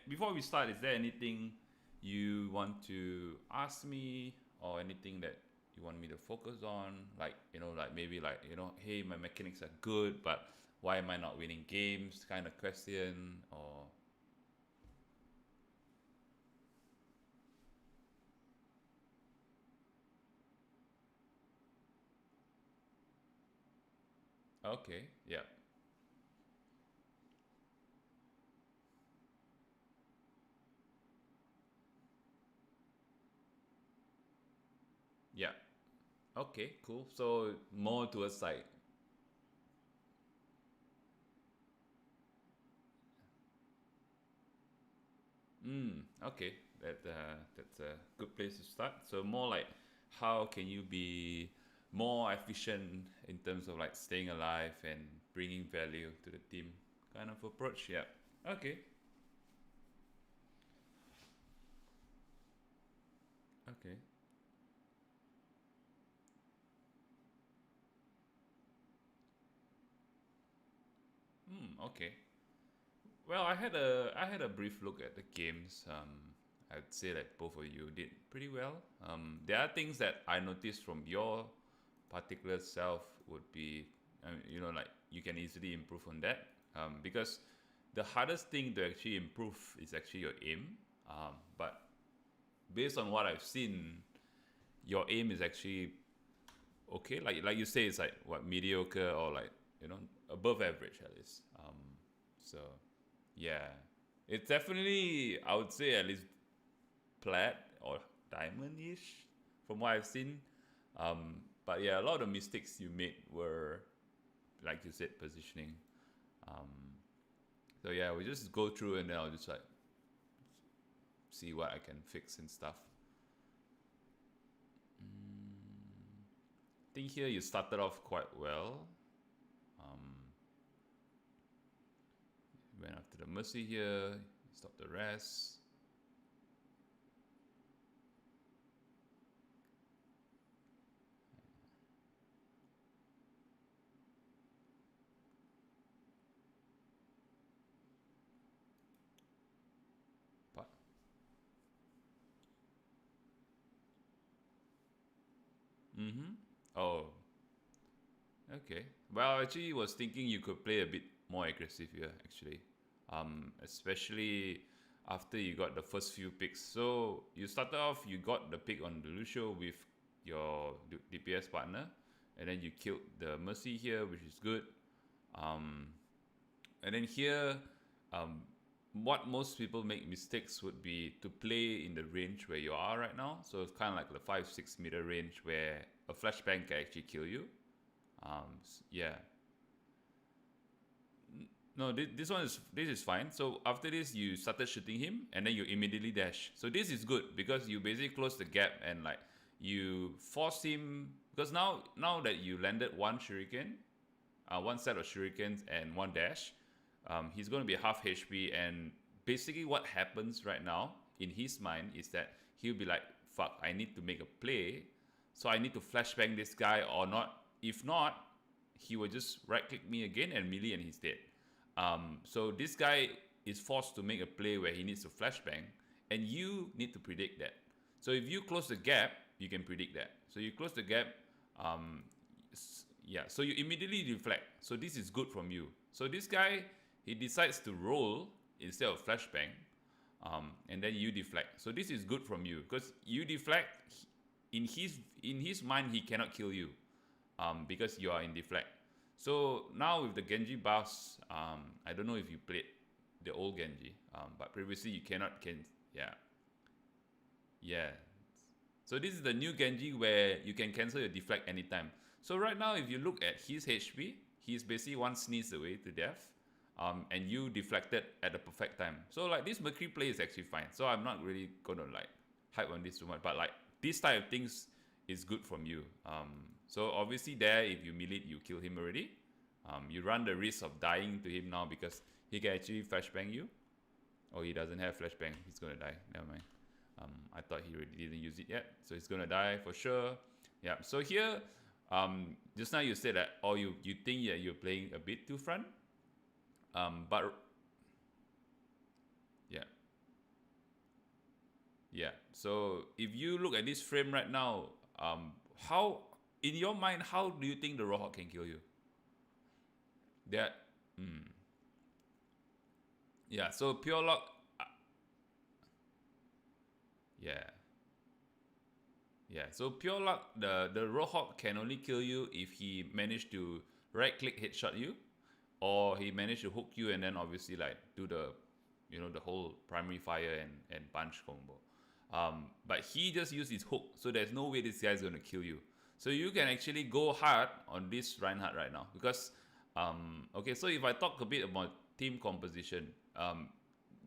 before we start, is there anything you want to ask me or anything that you want me to focus on? Like, like maybe like, hey, my mechanics are good, but why am I not winning games kind of question or okay, yeah. Yeah. Okay, cool. So more towards like okay, that's a good place to start. So more like how can you be more efficient in terms of like staying alive and bringing value to the team kind of approach. Yeah. Okay. Okay. Okay. Well, I had a brief look at the games. I'd say that both of you did pretty well. There are things that I noticed from your particular self would be, like you can easily improve on that. Because the hardest thing to actually improve is actually your aim. But based on what I've seen, your aim is actually okay. Like you say, it's like what mediocre or like above average at least. So yeah, it's definitely I would say at least plat or diamond-ish from what I've seen. But yeah, a lot of the mistakes you made were like you said positioning. So yeah, we just go through and then I'll just like see what I can fix and stuff. I think here you started off quite well. Went after the mercy here, stop the rest. But oh, okay. Well, actually, was thinking you could play a bit more aggressive here, actually. Especially after you got the first few picks. So you started off, you got the pick on the Lucio with your DPS partner, and then you killed the Mercy here, which is good. And then here, what most people make mistakes would be to play in the range where you are right now. So it's kind of like the 5-6 meter range where a flashbang can actually kill you. Yeah. No, this is fine. So after this, you started shooting him, and then you immediately dash. So this is good because you basically close the gap and like you force him because now that you landed one shuriken, one set of shurikens and one dash, he's going to be half HP. And basically, what happens right now in his mind is that he'll be like, "Fuck, I need to make a play, so I need to flashbang this guy or not. If not, he will just right click me again and melee, and he's dead." So this guy is forced to make a play where he needs to flashbang, and you need to predict that. So if you close the gap, you can predict that. So you close the gap, yeah. So you immediately deflect. So this is good from you. So this guy he decides to roll instead of flashbang, and then you deflect. So this is good from you because you deflect. In his mind, he cannot kill you, because you are in deflect. So now with the Genji buffs, I don't know if you played the old Genji, but previously you cannot can yeah yeah. So this is the new Genji where you can cancel your deflect anytime. So right now, if you look at his HP, he's basically one sneeze away to death, and you deflected at the perfect time. So like this Mercury play is actually fine. So I'm not really gonna like hype on this too much, but like this type of things is good from you. So obviously there, if you melee, you kill him already. You run the risk of dying to him now because he can actually flashbang you. Oh, he doesn't have flashbang. He's gonna die. Never mind. I thought he already didn't use it yet, so he's gonna die for sure. Yeah. So here, just now you said that, oh, you think that you're playing a bit too front, but yeah. Yeah. So if you look at this frame right now, how in your mind, how do you think the Roadhog can kill you? That, yeah. So pure luck, yeah, yeah. So pure luck, the Roadhog can only kill you if he managed to right click headshot you, or he managed to hook you and then obviously like do the, the whole primary fire and punch combo. But he just used his hook, so there's no way this guy's gonna kill you. So you can actually go hard on this Reinhardt right now because, okay. So if I talk a bit about team composition,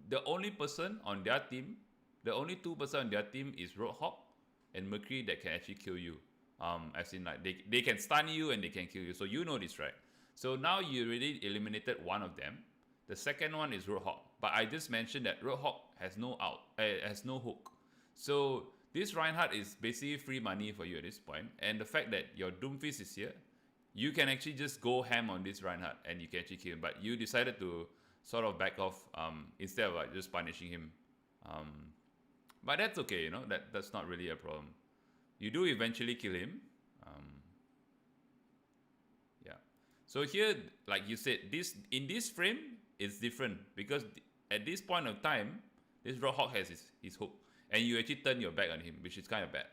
the only person on their team, the only two person on their team is Roadhog and Mercury that can actually kill you. As in like they can stun you and they can kill you. So you know this, right? So now you already eliminated one of them. The second one is Roadhog. But I just mentioned that Roadhog has no has no hook. So this Reinhardt is basically free money for you at this point. And the fact that your Doomfist is here, you can actually just go ham on this Reinhardt and you can actually kill him. But you decided to sort of back off instead of like just punishing him. But that's okay, that's not really a problem. You do eventually kill him. Yeah. So here, like you said, in this frame, it's different because at this point of time, this Roadhog has his hook, and you actually turn your back on him, which is kind of bad.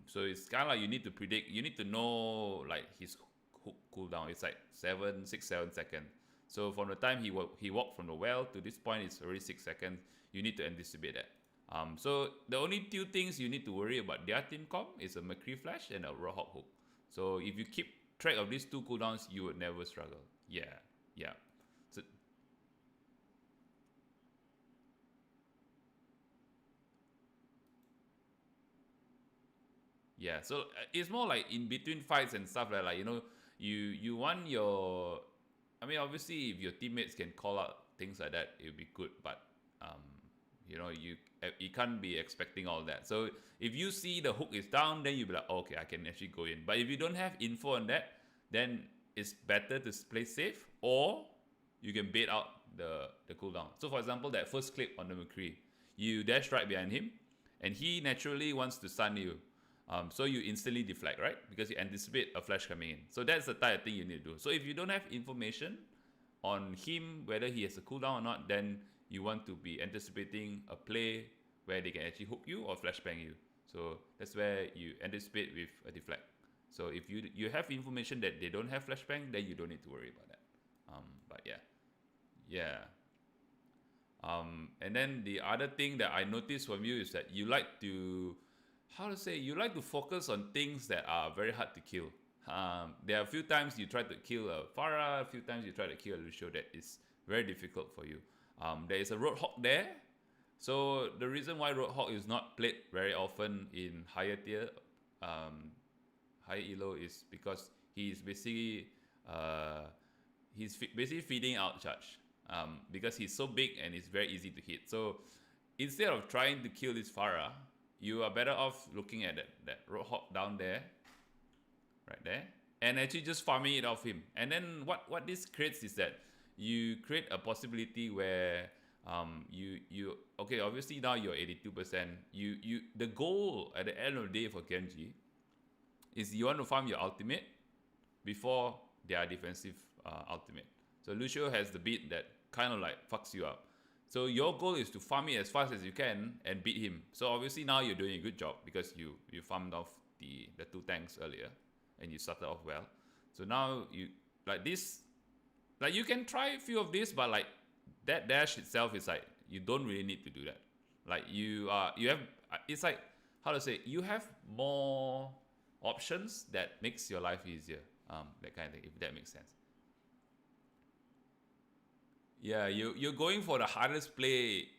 So it's kind of like you need to predict, you need to know like his hook cooldown. It's like 7 seconds. So from the time he walked from the well to this point, it's already 6 seconds. You need to anticipate that. So the only two things you need to worry about their team comp is a McCree flash and a Roadhog hook. So if you keep track of these two cooldowns, you would never struggle. Yeah. So yeah, so it's more like in between fights and stuff like you want your. I mean, obviously, if your teammates can call out things like that, it would be good. But you can't be expecting all that. So if you see the hook is down, then you'll be like, oh, okay, I can actually go in. But if you don't have info on that, then it's better to play safe, or you can bait out the cooldown. So for example, that first clip on the McCree, you dash right behind him, and he naturally wants to stun you. So you instantly deflect, right? Because you anticipate a flash coming in. So that's the type of thing you need to do. So if you don't have information on him, whether he has a cooldown or not, then you want to be anticipating a play where they can actually hook you or flashbang you. So that's where you anticipate with a deflect. So if you have information that they don't have flashbang, then you don't need to worry about that. But yeah. And then the other thing that I noticed from you is that you like to, you like to focus on things that are very hard to kill. There are a few times you try to kill a Pharah, a few times you try to kill a Lucio that is very difficult for you. There is a Roadhog there. So the reason why Roadhog is not played very often in higher tier, higher elo, is because he's basically basically feeding out charge. Because he's so big and it's very easy to hit. So instead of trying to kill this Pharah, you are better off looking at that Roadhog down there, right there, and actually just farming it off him. And then what this creates is that you create a possibility where okay, obviously now you're 82%. The goal at the end of the day for Genji is you want to farm your ultimate before their defensive ultimate. So Lucio has the beat that kind of like fucks you up. So your goal is to farm it as fast as you can and beat him. So obviously now you're doing a good job because you farmed off the two tanks earlier and you started off well. So now you like this, like you can try a few of this, but like that dash itself is like you don't really need to do that. Like you have, it's like, how to say, you have more options that makes your life easier. That kind of thing, if that makes sense. Yeah, you're going for the hardest play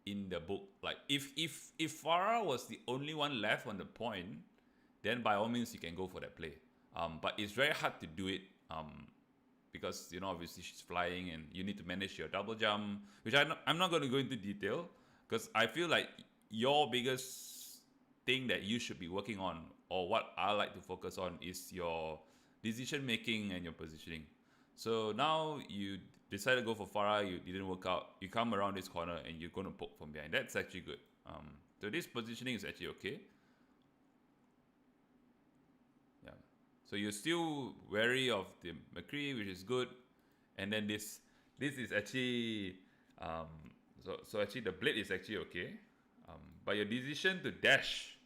in the book. Like if Farah was the only one left on the point, then by all means you can go for that play. But it's very hard to do it. Because obviously she's flying and you need to manage your double jump, which I'm not going to go into detail because I feel like your biggest thing that you should be working on, or what I like to focus on, is your decision making and your positioning. So now decided to go for Farah, you didn't work out, you come around this corner and you're going to poke from behind. That's actually good. So this positioning is actually okay. Yeah. So you're still wary of the McCree, which is good. And then this is actually so actually the blade is actually okay. But your decision to dash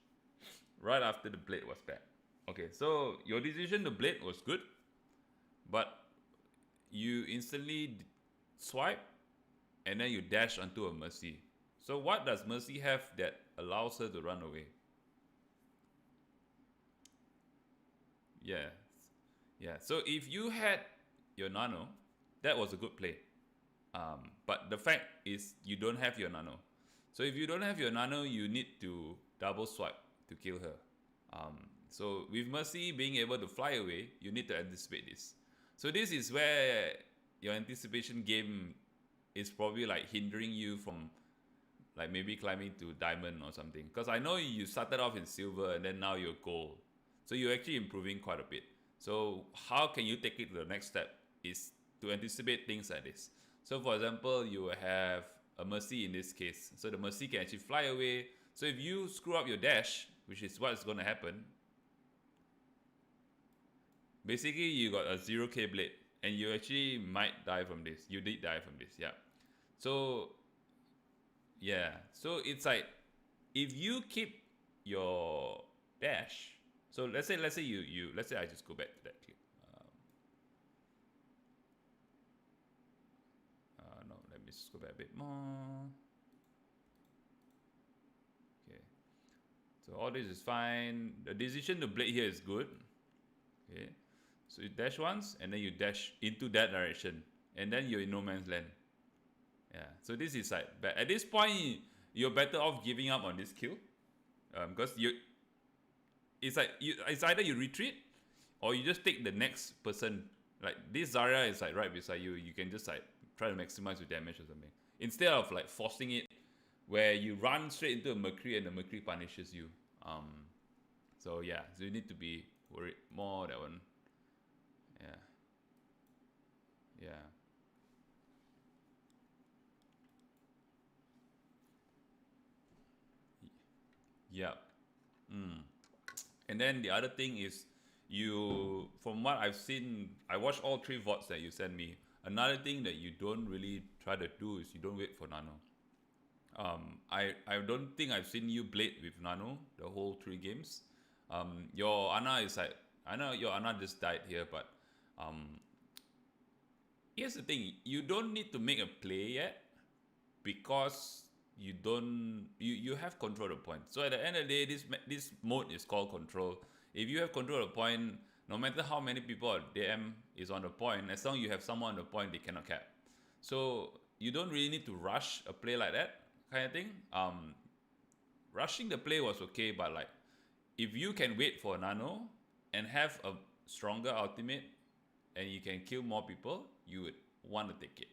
right after the blade was bad. Okay, so your decision to blade was good, but you instantly swipe and then you dash onto a Mercy. So what does Mercy have that allows her to run away? Yeah. Yeah. So if you had your Nano, that was a good play. But the fact is you don't have your Nano. So if you don't have your Nano, you need to double swipe to kill her. So with Mercy being able to fly away, you need to anticipate this. So this is where your anticipation game is probably like hindering you from like maybe climbing to diamond or something. Because I know you started off in silver and then now you're gold. So you're actually improving quite a bit. So how can you take it to the next step is to anticipate things like this. So for example, you have a Mercy in this case. So the Mercy can actually fly away. So if you screw up your dash, which is what's going to happen, basically you got a 0k blade and you actually might die from this. You did die from this, yeah. So yeah, so it's like if you keep your dash, so let's say I just go back to that clip. No, let me just go back a bit more. Okay, so all this is fine. The decision to blade here is good. Okay, so you dash once and then you dash into that direction and then you're in no man's land. Yeah, so this is like, but at this point you're better off giving up on this kill, because it's like it's either you retreat or you just take the next person. Like this Zarya is like right beside you. You can just like try to maximize your damage or something instead of like forcing it, where you run straight into a McCree and the McCree punishes you. So yeah, so you need to be worried more that one. Yeah, yeah. Yeah. And then the other thing is, you, from what I've seen, I watched all 3 VODs that you sent me. Another thing that you don't really try to do is you don't wait for Nano. I don't think I've seen you blade with Nano the whole 3 games. Your Ana is like, I know your Ana just died here, but here's the thing: you don't need to make a play yet because you have control of the point. So at the end of the day, this mode is called control. If you have control of the point, no matter how many people or DM is on the point, as long as you have someone on the point, they cannot cap. So you don't really need to rush a play like that kind of thing. Rushing the play was okay, but like if you can wait for Nano and have a stronger ultimate and you can kill more people, you would want to take it.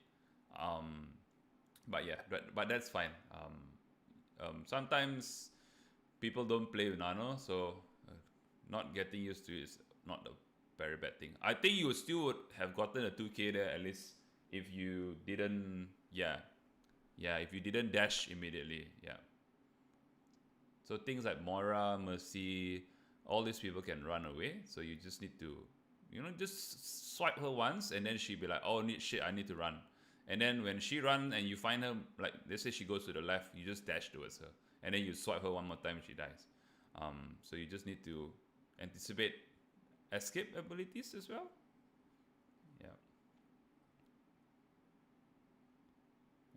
But yeah, but that's fine. Sometimes people don't play with Nano, so not getting used to it is not a very bad thing. I think you still would have gotten a 2k there at least if you didn't, if you didn't dash immediately, yeah. So things like Moira, Mercy, all these people can run away. So you just need to, just swipe her once and then she'd be like, oh, shit, I need to run. And then when she runs and you find her, like let's say she goes to the left, you just dash towards her. And then you swipe her one more time and she dies. So you just need to anticipate escape abilities as well. Yeah.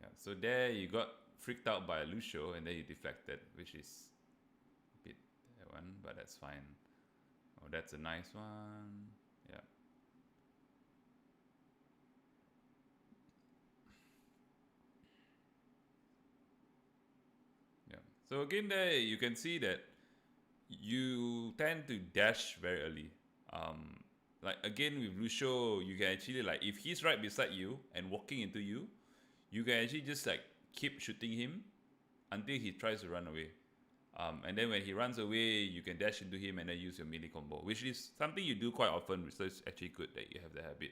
Yeah. So there you got freaked out by Lucio and then you deflected, which is a bit that one, but that's fine. Oh, that's a nice one. Yeah. Yeah. So again there you can see that you tend to dash very early. Like again with Lucio, you can actually like if he's right beside you and walking into you, you can actually just like keep shooting him until he tries to run away. And then when he runs away, you can dash into him and then use your melee combo, which is something you do quite often, so it's actually good that you have the habit.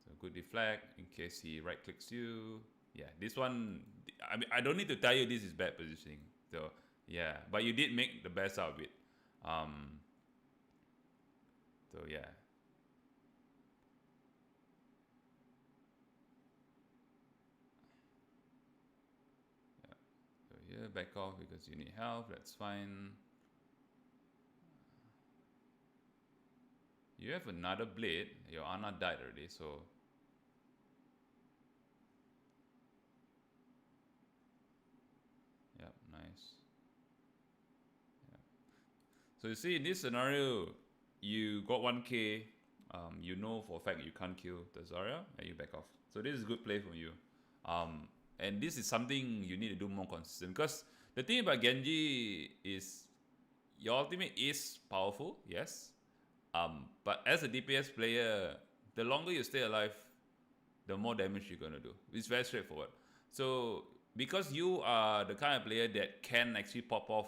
So good deflect in case he right clicks you. Yeah, this one, I mean, I don't need to tell you this is bad positioning. So yeah, but you did make the best out of it. So yeah. So here, back off because you need help. That's fine. You have another blade. Your Ana died already, so yeah, nice. Yeah. So you see, in this scenario, you got 1k. You know for a fact you can't kill the Zarya, and you back off. So this is a good play from you. And this is something you need to do more consistent because the thing about Genji is your ultimate is powerful, yes. But as a DPS player, the longer you stay alive, the more damage you're gonna do. It's very straightforward. So because you are the kind of player that can actually pop off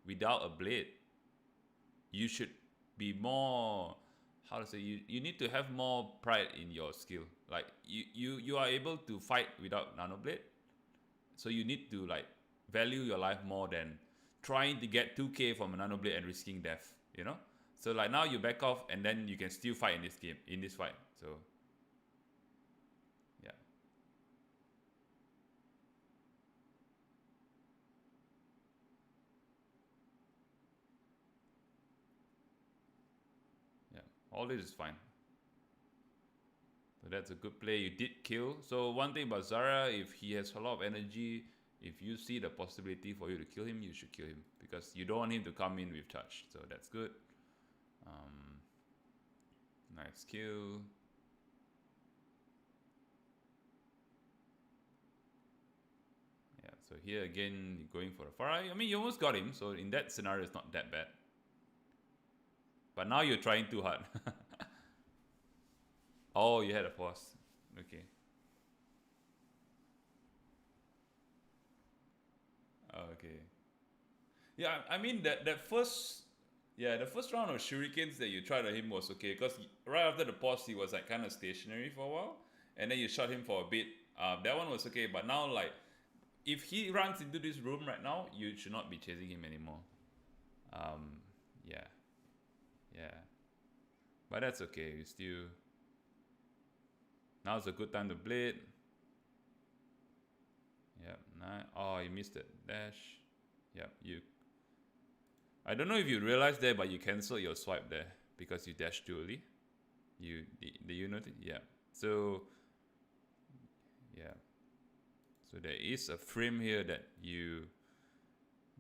without a blade, you should be more, how to say, you need to have more pride in your skill. Like you are able to fight without nano blade, so you need to like value your life more than trying to get 2k from a nano blade and risking death, you know. So like now you back off and then you can still fight in this game, in this fight. So yeah. Yeah, all this is fine. So that's a good play. You did kill. So one thing about Zara, if he has a lot of energy, if you see the possibility for you to kill him, you should kill him because you don't want him to come in with charge. So that's good. Nice kill. Yeah. So here again, you're going for a Farai. I mean, you almost got him. So in that scenario, it's not that bad. But now you're trying too hard. Oh, you had a pause. Okay. Okay. Yeah, I mean that first, yeah, the first round of shurikens that you tried on him was okay because right after the pause he was like kind of stationary for a while, and then you shot him for a bit. That one was okay, but now like if he runs into this room right now, you should not be chasing him anymore. Yeah, yeah, but that's okay. You still, now's a good time to blade. Yep, nice. Oh, you missed it. Dash. Yep, you. I don't know if you realized that, but you cancelled your swipe there because you dashed too early. Do you notice? Yeah. So yeah. So there is a frame here that you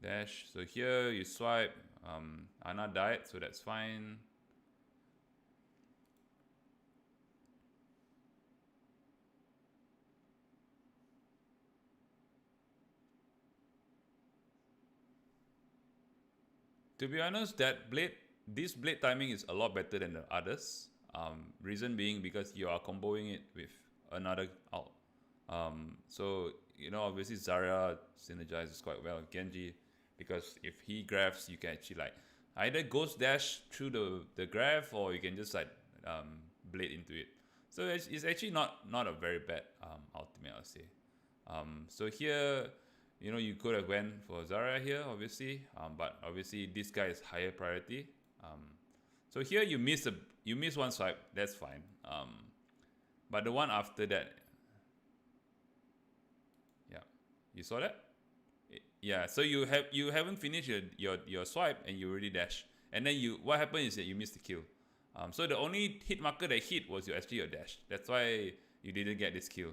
dash. So here you swipe. Ana died, so that's fine. To be honest, this blade timing is a lot better than the others. Reason being because you are comboing it with another ult. So you know, obviously Zarya synergizes quite well with Genji because if he grabs, you can actually like either ghost dash through the grab or you can just like blade into it. So it's actually not a very bad ultimate, I'll say. So here, you know, you could have went for Zarya here, obviously, but obviously this guy is higher priority. So here you miss one swipe, that's fine. But the one after that, yeah, you saw that? Yeah. So you haven't finished your swipe and you already dash, and then what happened is that you missed the kill. So the only hit marker that hit was actually your dash. That's why you didn't get this kill.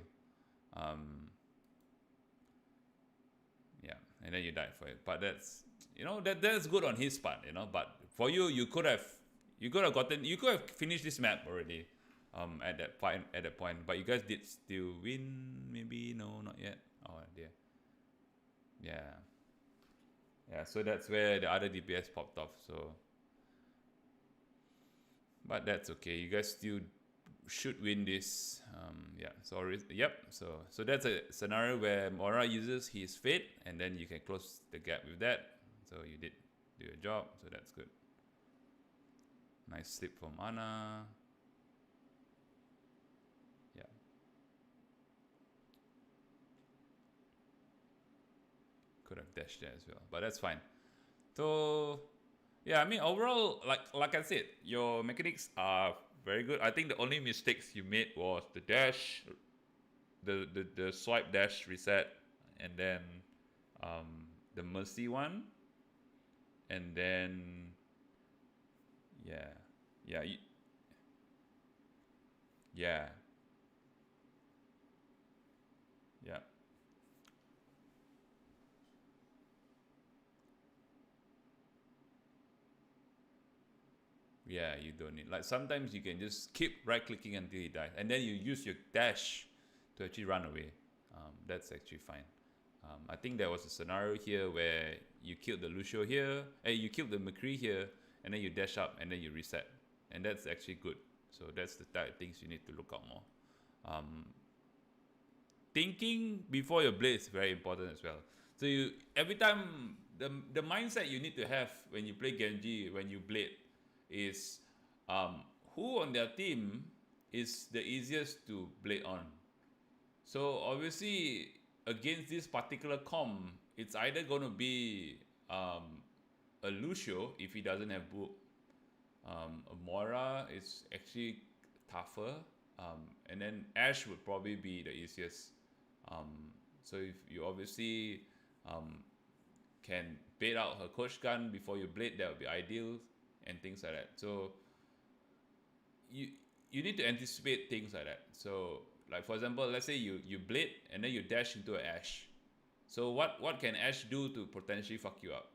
Yeah, and then you died for it. But that's, you know, that's good on his part, you know. But for you, you could have finished this map already. At that point, but you guys did still win. Maybe no, not yet. Oh dear. Yeah. Yeah. So that's where the other DPS popped off. So, but that's okay. You guys still should win this. Yeah. Sorry. Yep. So that's a scenario where Mora uses his fate, and then you can close the gap with that. So you did do your job. So that's good. Nice slip from Ana. Could have dashed there as well, but that's fine. So yeah, I mean overall, like I said, your mechanics are very good. I think the only mistakes you made was the dash, the swipe dash reset, and then the mercy one, and then yeah, yeah, yeah, yeah. Yeah, you don't need, like, sometimes you can just keep right clicking until he dies, and then you use your dash to actually run away. That's actually fine. I think there was a scenario here where you killed the Lucio here, you killed the McCree here, and then you dash up and then you reset, and that's actually good. So that's the type of things you need to look out more. Um, Thinking before your blade is very important as well. So you, every time, the mindset you need to have when you play Genji, when you blade, is who on their team is the easiest to blade on. So obviously against this particular comp, it's either going to be a Lucio if he doesn't have book. A Moira is actually tougher, and then Ash would probably be the easiest. So if you obviously um, can bait out her coach gun before you blade, that would be ideal, and things like that. So you you need to anticipate things like that. So like for example, let's say you blade and then you dash into an Ash. So what can Ash do to potentially fuck you up?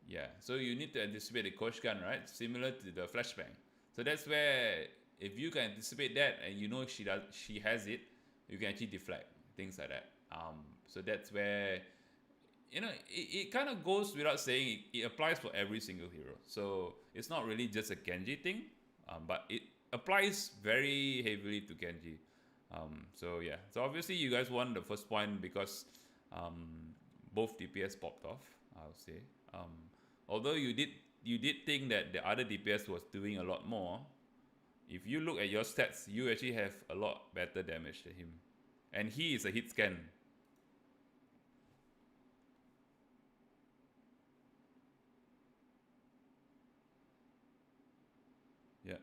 Yeah, so you need to anticipate the coach gun, right? Similar to the flashbang. So that's where if you can anticipate that and you know she has it, you can actually deflect things like that. So that's where it kind of goes without saying, it applies for every single hero. So it's not really just a Genji thing, but it applies very heavily to Genji. So yeah, so obviously you guys won the first point because both DPS popped off, I would say. Although you did think that the other DPS was doing a lot more, if you look at your stats, you actually have a lot better damage than him, and he is a hit scan. Yeah.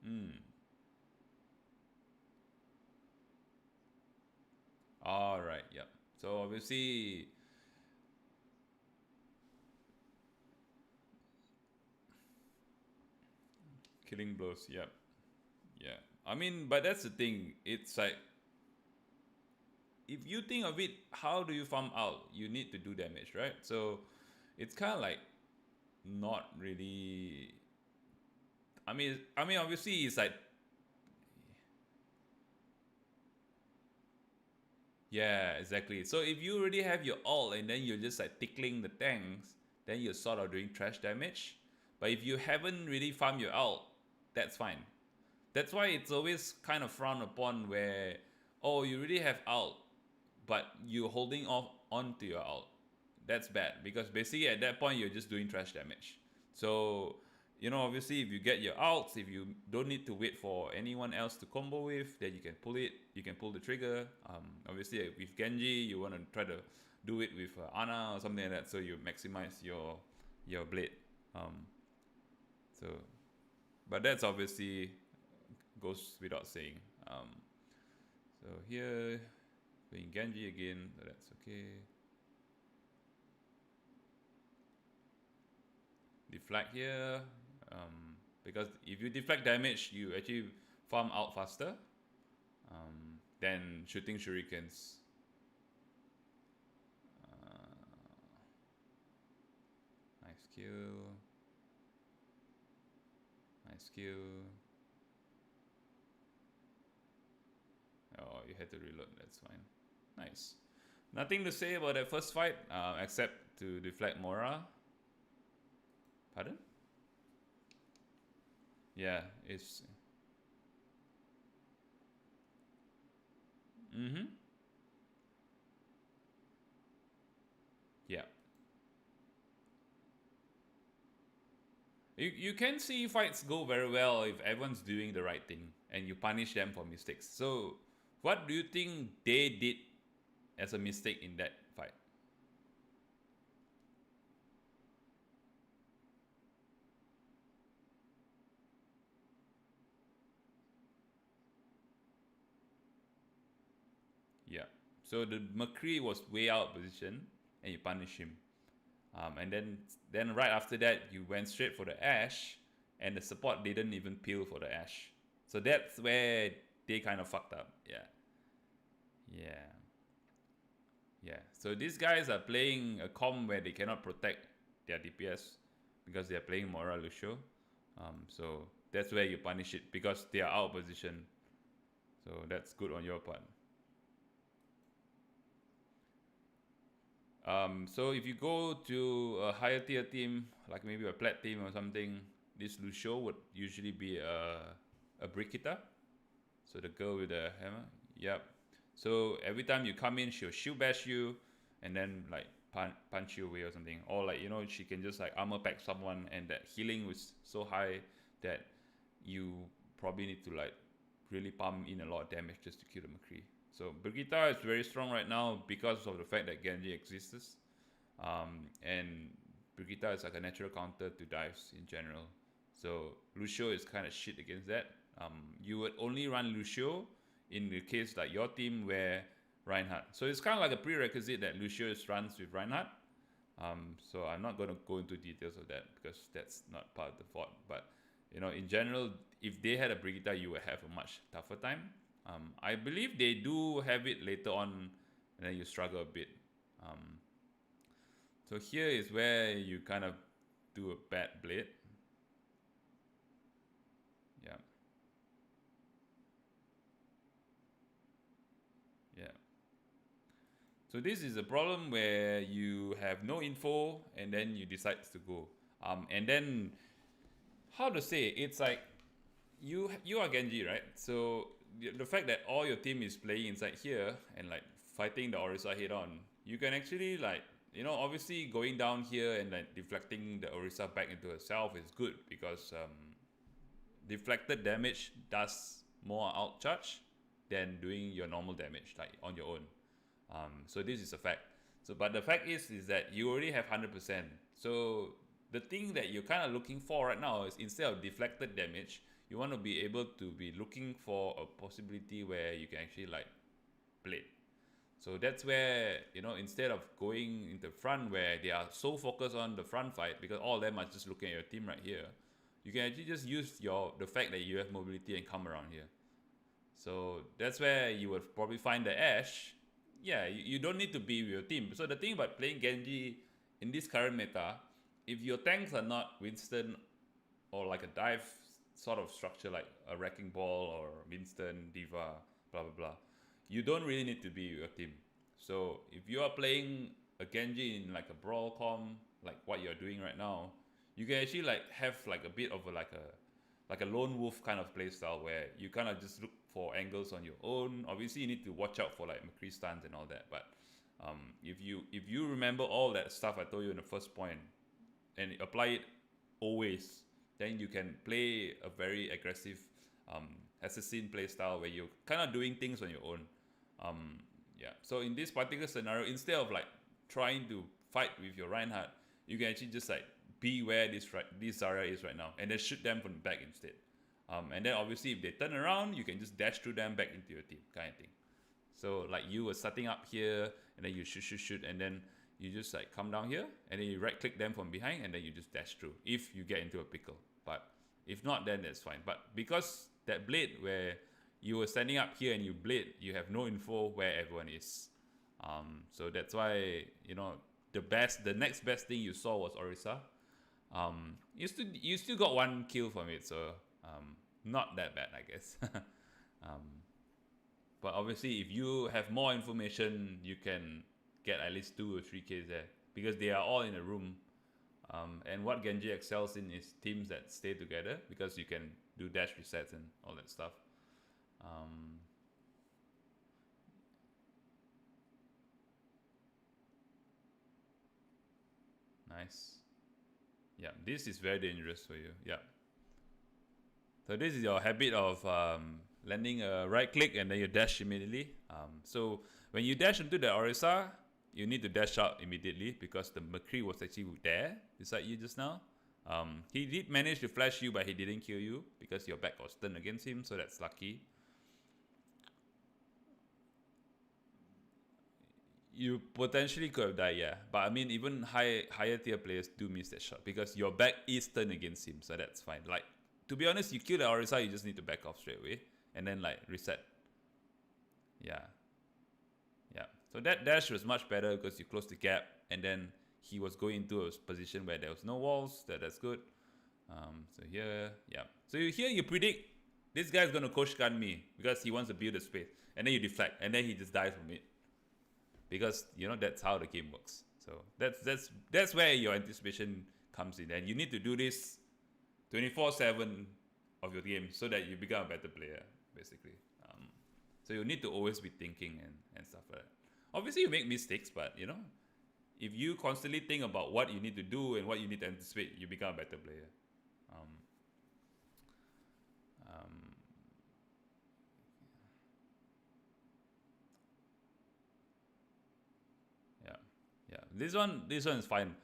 Mm. All right. Yep. So obviously, killing blows. Yep. Yeah. I mean, but that's the thing. It's like, if you think of it, how do you farm out? You need to do damage, right? So it's kind of like not really. I mean, obviously, it's like, yeah, exactly. So if you already have your ult and then you're just like tickling the tanks, then you're sort of doing trash damage. But if you haven't really farmed your ult, that's fine. That's why it's always kind of frowned upon where, oh, you really have ult, but you're holding off onto your ult. That's bad because basically at that point you're just doing trash damage. So, obviously if you get your ults, if you don't need to wait for anyone else to combo with, then you can pull it. You can pull the trigger. Obviously with Genji, you want to try to do it with Ana or something like that, so you maximize your blade. So, but that's obviously goes without saying. So here, playing Genji again, so that's okay. Deflect here, because if you deflect damage, you actually farm out faster than shooting shurikens. Nice kill. Nice kill. Oh, you had to reload, that's fine. Nice. Nothing to say about that first fight, except to deflect Mora. Pardon? Yeah, it's. Mm-hmm. Yeah. You can see fights go very well if everyone's doing the right thing and you punish them for mistakes. So, what do you think they did as a mistake in that fight? Yeah. So the McCree was way out of position and you punish him. And then right after that, you went straight for the Ash, and the support didn't even peel for the Ash. So that's where they kind of fucked up. Yeah, yeah, yeah. So these guys are playing a comp where they cannot protect their DPS because they are playing Mora Lucio. So that's where you punish it because they are out of position. So that's good on your part. So if you go to a higher tier team, like maybe a plat team or something, this Lucio would usually be a Brigitta. So the girl with the hammer. Yep. So every time you come in, she'll shield bash you, and then like punch you away or something. Or like she can just like armor pack someone, and that healing was so high that you probably need to like really pump in a lot of damage just to kill the McCree. So Brigitta is very strong right now because of the fact that Genji exists. And Brigitta is like a natural counter to dives in general. So Lucio is kind of shit against that. You would only run Lucio in the case like your team where Reinhardt. So it's kind of like a prerequisite that Lucio runs with Reinhardt. So I'm not going to go into details of that because that's not part of the fort. But in general, if they had a Brigitta, you would have a much tougher time. I believe they do have it later on, and then you struggle a bit. So here is where you kind of do a bad blade. Yeah. Yeah. So this is a problem where you have no info and then you decide to go. And then how to say it's like you are Genji, right? So the fact that all your team is playing inside here and like fighting the Orisa head on, you can actually like obviously going down here and like deflecting the Orisa back into herself is good because deflected damage does more outcharge than doing your normal damage like on your own. So this is a fact. So but the fact is that you already have 100%. So the thing that you're kind of looking for right now is instead of deflected damage, you want to be able to be looking for a possibility where you can actually like blade. So that's where instead of going into front where they are so focused on the front fight because all of them are just looking at your team right here, you can actually just use the fact that you have mobility and come around here. So that's where you would probably find the Ash. Yeah, you don't need to be with your team. So the thing about playing Genji in this current meta, if your tanks are not Winston or like a dive sort of structure like a Wrecking Ball or Winston, Diva, blah blah blah, you don't really need to be with your team. So if you are playing a Genji in like a brawl com, like what you're doing right now, you can actually like have like a bit of like a lone wolf kind of playstyle where you kind of just look for angles on your own. Obviously, you need to watch out for like McCree stuns and all that. But if you remember all that stuff I told you in the first point and apply it always, then you can play a very aggressive assassin playstyle where you're kind of doing things on your own. Yeah. So in this particular scenario, instead of like trying to fight with your Reinhardt, you can actually just like be where this Zarya is right now, and then shoot them from the back instead. And then obviously if they turn around, you can just dash through them back into your team, kind of thing. So like you were starting up here, and then you shoot, and then you just like come down here, and then you right click them from behind, and then you just dash through if you get into a pickle. But if not, then that's fine. But because that blade where you were standing up here and you blade, you have no info where everyone is. So that's why the next best thing you saw was Orisa. You still got one kill from it, so not that bad, I guess. But obviously, if you have more information, you can get at least 2 or 3 kills there because they are all in a room. And what Genji excels in is teams that stay together because you can do dash resets and all that stuff. Nice. Yeah, this is very dangerous for you. Yeah. So this is your habit of landing a right click and then you dash immediately. So when you dash into the Orisa, you need to dash out immediately because the McCree was actually there beside you just now. He did manage to flash you, but he didn't kill you because your back was turned against him, so that's lucky. You potentially could have died, yeah. But I mean, even higher tier players do miss that shot because your back is turned against him, so that's fine. Like, to be honest, you kill the Orisa, you just need to back off straight away and then like reset. Yeah, yeah. So that dash was much better because you closed the gap and then he was going into a position where there was no walls. That's good. So here, yeah. So here you predict this guy's gonna coach gun me because he wants to build a space, and then you deflect, and then he just dies from it. Because that's how the game works. So that's where your anticipation comes in, and you need to do this 24/7 of your game so that you become a better player, basically. So you need to always be thinking and stuff like that. Obviously, you make mistakes, but if you constantly think about what you need to do and what you need to anticipate, you become a better player. Yeah, yeah. This one is fine.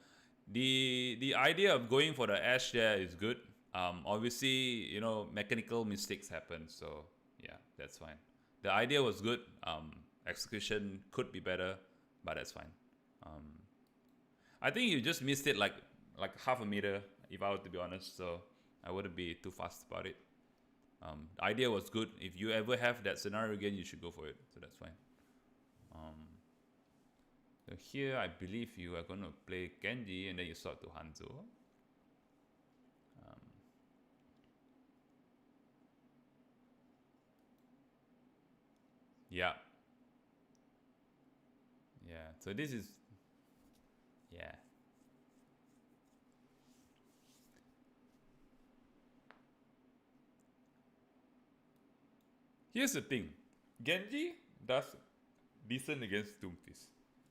The idea of going for the Ash there is good. Obviously, mechanical mistakes happen, so yeah, that's fine. The idea was good. Execution could be better, but that's fine. I think you just missed it like half a meter, if I were to be honest. So I wouldn't be too fast about it. The idea was good. If you ever have that scenario again, you should go for it. So that's fine. So here, I believe you are going to play Genji and then you swap to Hanzo. Yeah. Yeah. So this is, yeah. Here's the thing. Genji does decent against Doomfist.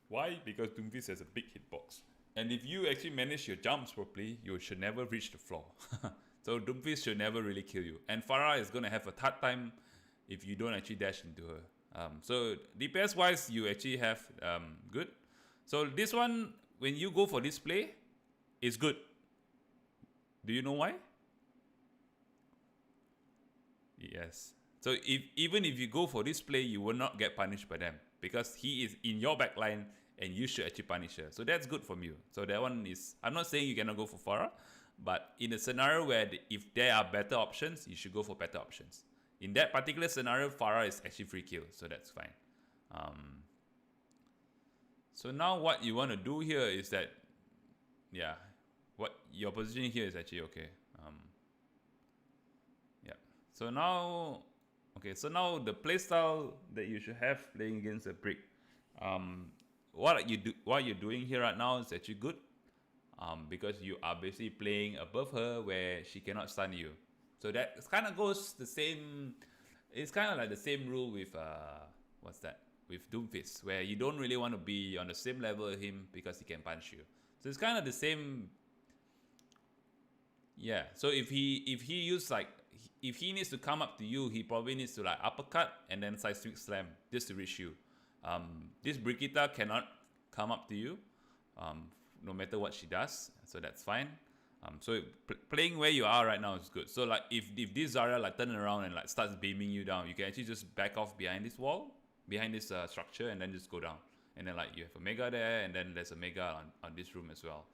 Why? Because Doomfist has a big hitbox. And if you actually manage your jumps properly, you should never reach the floor. So Doomfist should never really kill you. And Farah is going to have a hard time if you don't actually dash into her. So DPS wise, you actually have good. So this one, when you go for this play, is good. Do you know why? Yes. So even if you go for this play, you will not get punished by them because he is in your backline and you should actually punish her. So that's good from you. So that one is, I'm not saying you cannot go for Farah, but in a scenario where if there are better options, you should go for better options. In that particular scenario, Farah is actually free kill, so that's fine. So now what you want to do here is that, yeah, what your positioning here is actually okay. Yeah. So now, okay, so now the playstyle that you should have playing against a brick. What you're doing here right now is actually good. Because you are basically playing above her where she cannot stun you. So that kind of goes the same. It's kind of like the same rule with what's that? With Doomfist, where you don't really want to be on the same level as him because he can punch you. So it's kind of the same. Yeah. So if he needs to come up to you, he probably needs to like uppercut and then side slam just to reach you. This Brigitte cannot come up to you, no matter what she does. So that's fine. So playing where you are right now is good. So like if this Zarya like turn around and like starts beaming you down, you can actually just back off behind this wall, behind this structure, and then just go down. And then like you have a Mega there, and then there's a Mega on this room as well.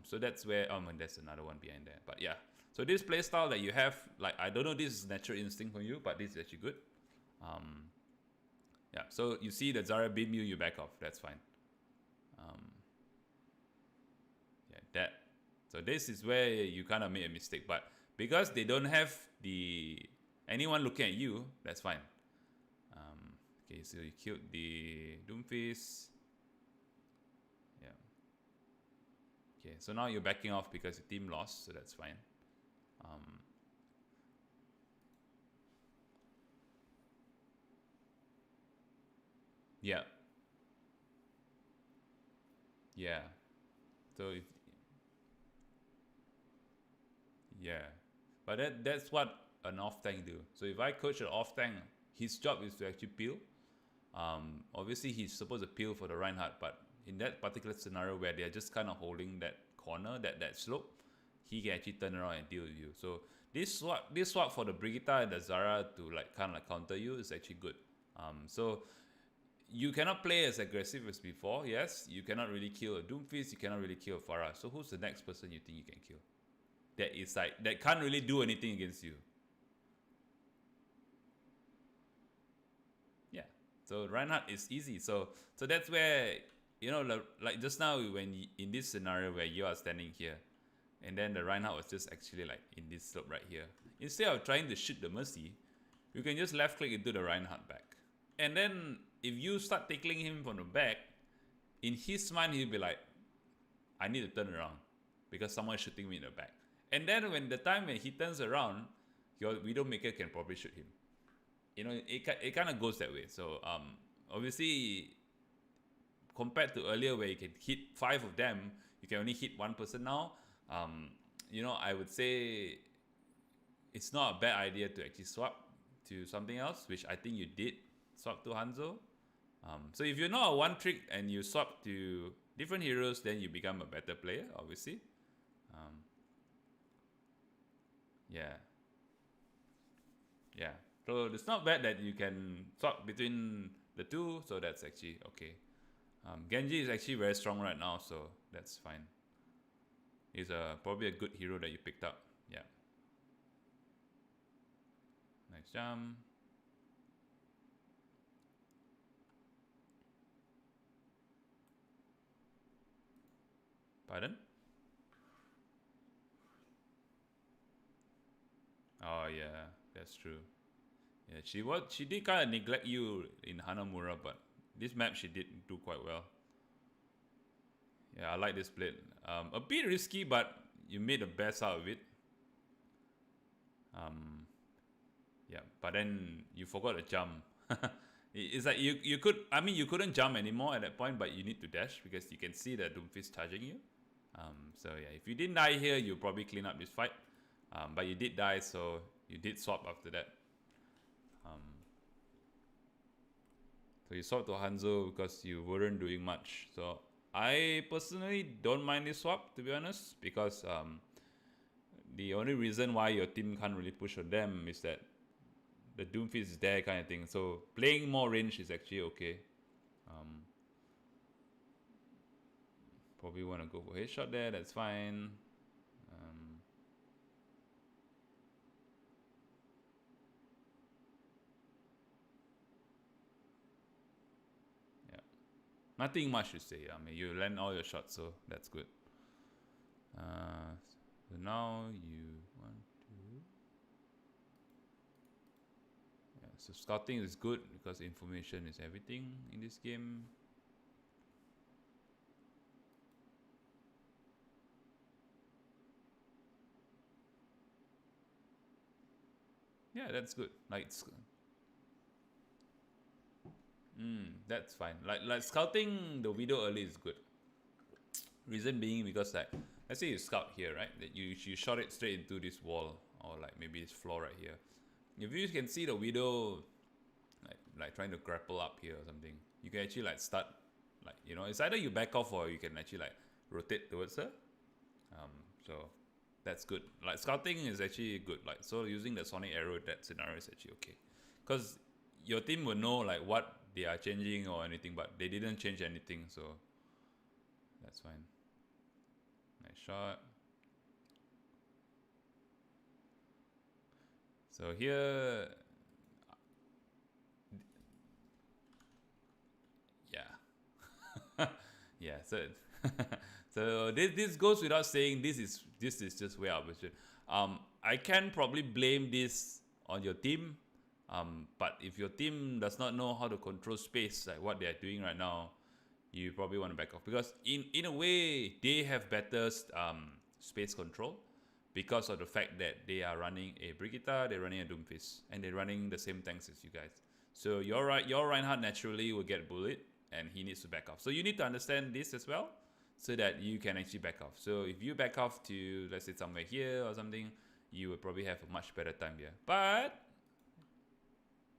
So that's where and there's another one behind there. But yeah, so this playstyle that you have, like I don't know, this is natural instinct for you, but this is actually good. Yeah. So you see the Zarya beam you back off. That's fine. Yeah, that. So this is where you kind of made a mistake, but because they don't have anyone looking at you, that's fine. Okay, so you killed the Doomfist. Yeah. Okay, so now you're backing off because the team lost, so that's fine. Yeah. Yeah. So if Yeah, but that's what an off tank do. So if I coach an off tank, his job is to actually peel. Obviously he's supposed to peel for the Reinhardt, but in that particular scenario where they're just kind of holding that corner, that slope, he can actually turn around and deal with you. So this swap for the Brigitte and the Zara to like kind of like counter you is actually good. So you cannot play as aggressive as before. Yes, you cannot really kill a Doomfist. You cannot really kill a Pharah. So who's the next person you think you can kill? That is like that can't really do anything against you. Yeah. So Reinhardt is easy. So that's where like just now when in this scenario where you are standing here, and then the Reinhardt was just actually like in this slope right here. Instead of trying to shoot the Mercy, you can just left click into the Reinhardt back. And then if you start tackling him from the back, in his mind he'll be like, I need to turn around because someone's shooting me in the back. And then when he turns around, your Widowmaker can probably shoot him. It kind of goes that way. So obviously, compared to earlier where you can hit 5 of them, you can only hit 1 person now. I would say it's not a bad idea to actually swap to something else, which I think you did swap to Hanzo. So if you know a one trick and you swap to different heroes, then you become a better player, obviously. Yeah. Yeah. So it's not bad that you can swap between the two, so that's actually okay. Genji is actually very strong right now, so that's fine. He's probably a good hero that you picked up. Yeah. Nice jump. Pardon? Oh yeah, that's true. Yeah, she did kind of neglect you in Hanamura, but this map she did do quite well. Yeah, I like this blade. A bit risky, but you made the best out of it. Yeah, but then you forgot to jump. It's like you couldn't jump anymore at that point, but you need to dash because you can see the Doomfist charging you. So yeah, if you didn't die here, you probably clean up this fight. But you did die, so you did swap after that. So you swapped to Hanzo because you weren't doing much. So I personally don't mind this swap, to be honest, because the only reason why your team can't really push on them is that the Doomfist is there kind of thing. So playing more range is actually okay. Probably want to go for headshot there, that's fine. Yeah. Nothing much to say. I mean, you land all your shots, so that's good. So now you want to... Yeah, so scouting is good because information is everything in this game. Yeah, that's good. That's fine. Like scouting the Widow early is good. Reason being because like let's say you scout here, right? That you shot it straight into this wall or like maybe this floor right here. If you can see the Widow like trying to grapple up here or something, you can actually like start it's either you back off or you can actually like rotate towards her. So that's good. Like scouting is actually good. Like so using the sonic arrow that scenario is actually okay. Because your team will know like what they are changing or anything, but they didn't change anything, so that's fine. Nice shot. So here, yeah, yeah. So, so this goes without saying. This is just way out of budget. I can probably blame this on your team. But if your team does not know how to control space, like what they are doing right now, you probably want to back off because in a way they have better space control because of the fact that they are running a Brigitte, they're running a Doomfist, and they're running the same tanks as you guys. So your Reinhardt naturally will get bullied, and he needs to back off. So you need to understand this as well, so that you can actually back off. So if you back off to let's say somewhere here or something, you would probably have a much better time here. But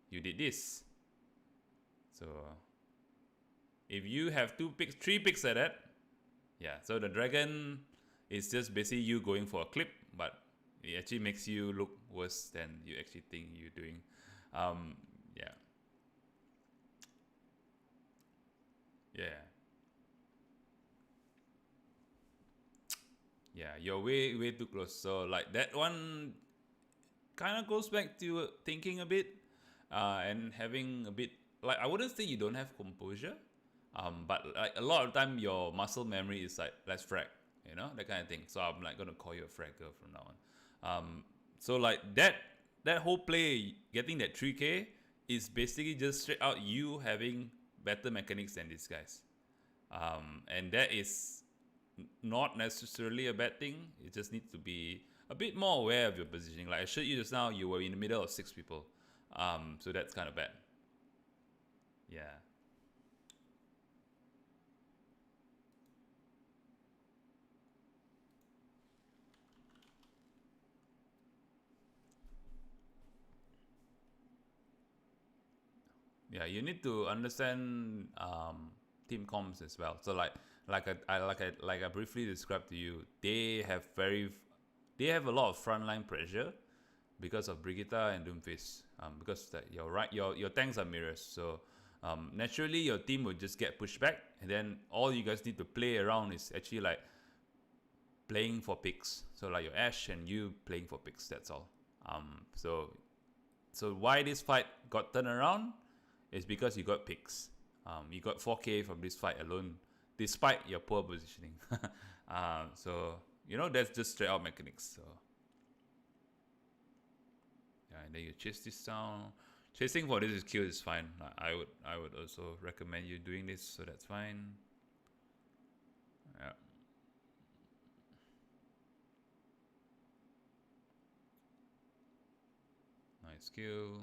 you did this. So if you have 3 picks at that, yeah, so the dragon is just basically you going for a clip, but it actually makes you look worse than you actually think you're doing. Yeah. Yeah. Yeah, you're way too close. So like that one kind of goes back to thinking a bit, and having a bit, like, I wouldn't say you don't have composure, but like a lot of time your muscle memory is like, let's frag, that kind of thing. So I'm like gonna call you a fragger from now on. So like that whole play, getting that 3K is basically just straight out you having better mechanics than these guys, and that is not necessarily a bad thing. It just needs to be a bit more aware of your positioning. Like I showed you just now, you were in the middle of 6 people, so that's kind of bad. Yeah. Yeah, you need to understand team comms as well. So like I briefly described to you, they have a lot of frontline pressure because of Brigitte and Doomfist. Because that your tanks are mirrors, so naturally your team will just get pushed back, and then all you guys need to play around is actually like playing for picks. So like your Ashe and you playing for picks. That's all. So why this fight got turned around is because you got picks. You got 4K from this fight alone, despite your poor positioning. So that's just straight out mechanics. So yeah, and then you chase this down. Chasing for this kill is fine. I would also recommend you doing this, so that's fine. Yeah. Nice kill.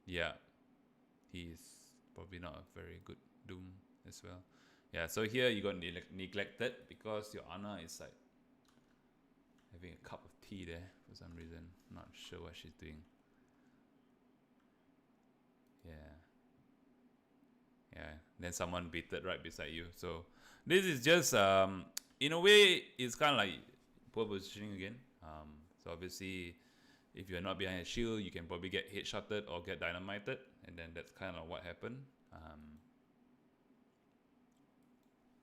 Yeah, he's probably not a very good Doom as well. Yeah, so here you got neglected because your Ana is like having a cup of tea there for some reason. Not sure what she's doing. Yeah. Yeah. Then someone baited right beside you. So this is just in a way it's kind of like poor positioning again. So obviously if you're not behind a shield, you can probably get headshotted or get dynamited, and then that's kind of what happened.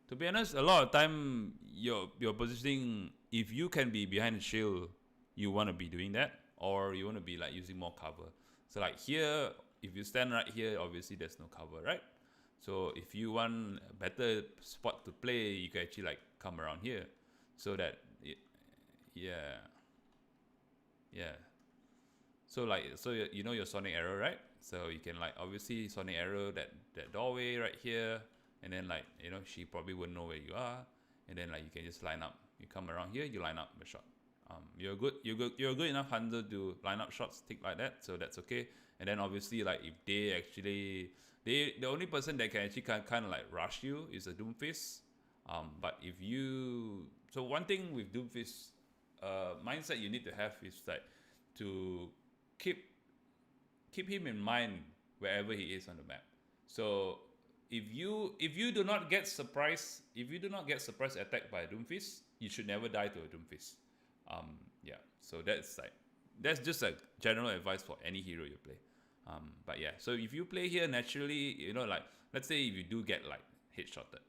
To be honest, a lot of time your positioning, if you can be behind a shield, you want to be doing that, or you want to be like using more cover. So like here, if you stand right here, obviously there's no cover, right? So if you want a better spot to play, you can actually like come around here, so that yeah, yeah. So your sonic arrow, right? So you can like obviously sonic arrow that doorway right here, and then like she probably wouldn't know where you are, and then like you can just line up. You come around here, you line up a shot. You're a good enough hunter to line up shots, tick like that, so that's okay. And then obviously like if the only person that can actually kind of like rush you is a Doomfist. But if you so one thing with Doomfist, mindset you need to have is like to keep him in mind wherever he is on the map. So if you do not get surprise attacked by a Doomfist, you should never die to a Doomfist. Yeah, so that's just a general advice for any hero you play. But yeah, so if you play here naturally, like let's say if you do get like headshotted,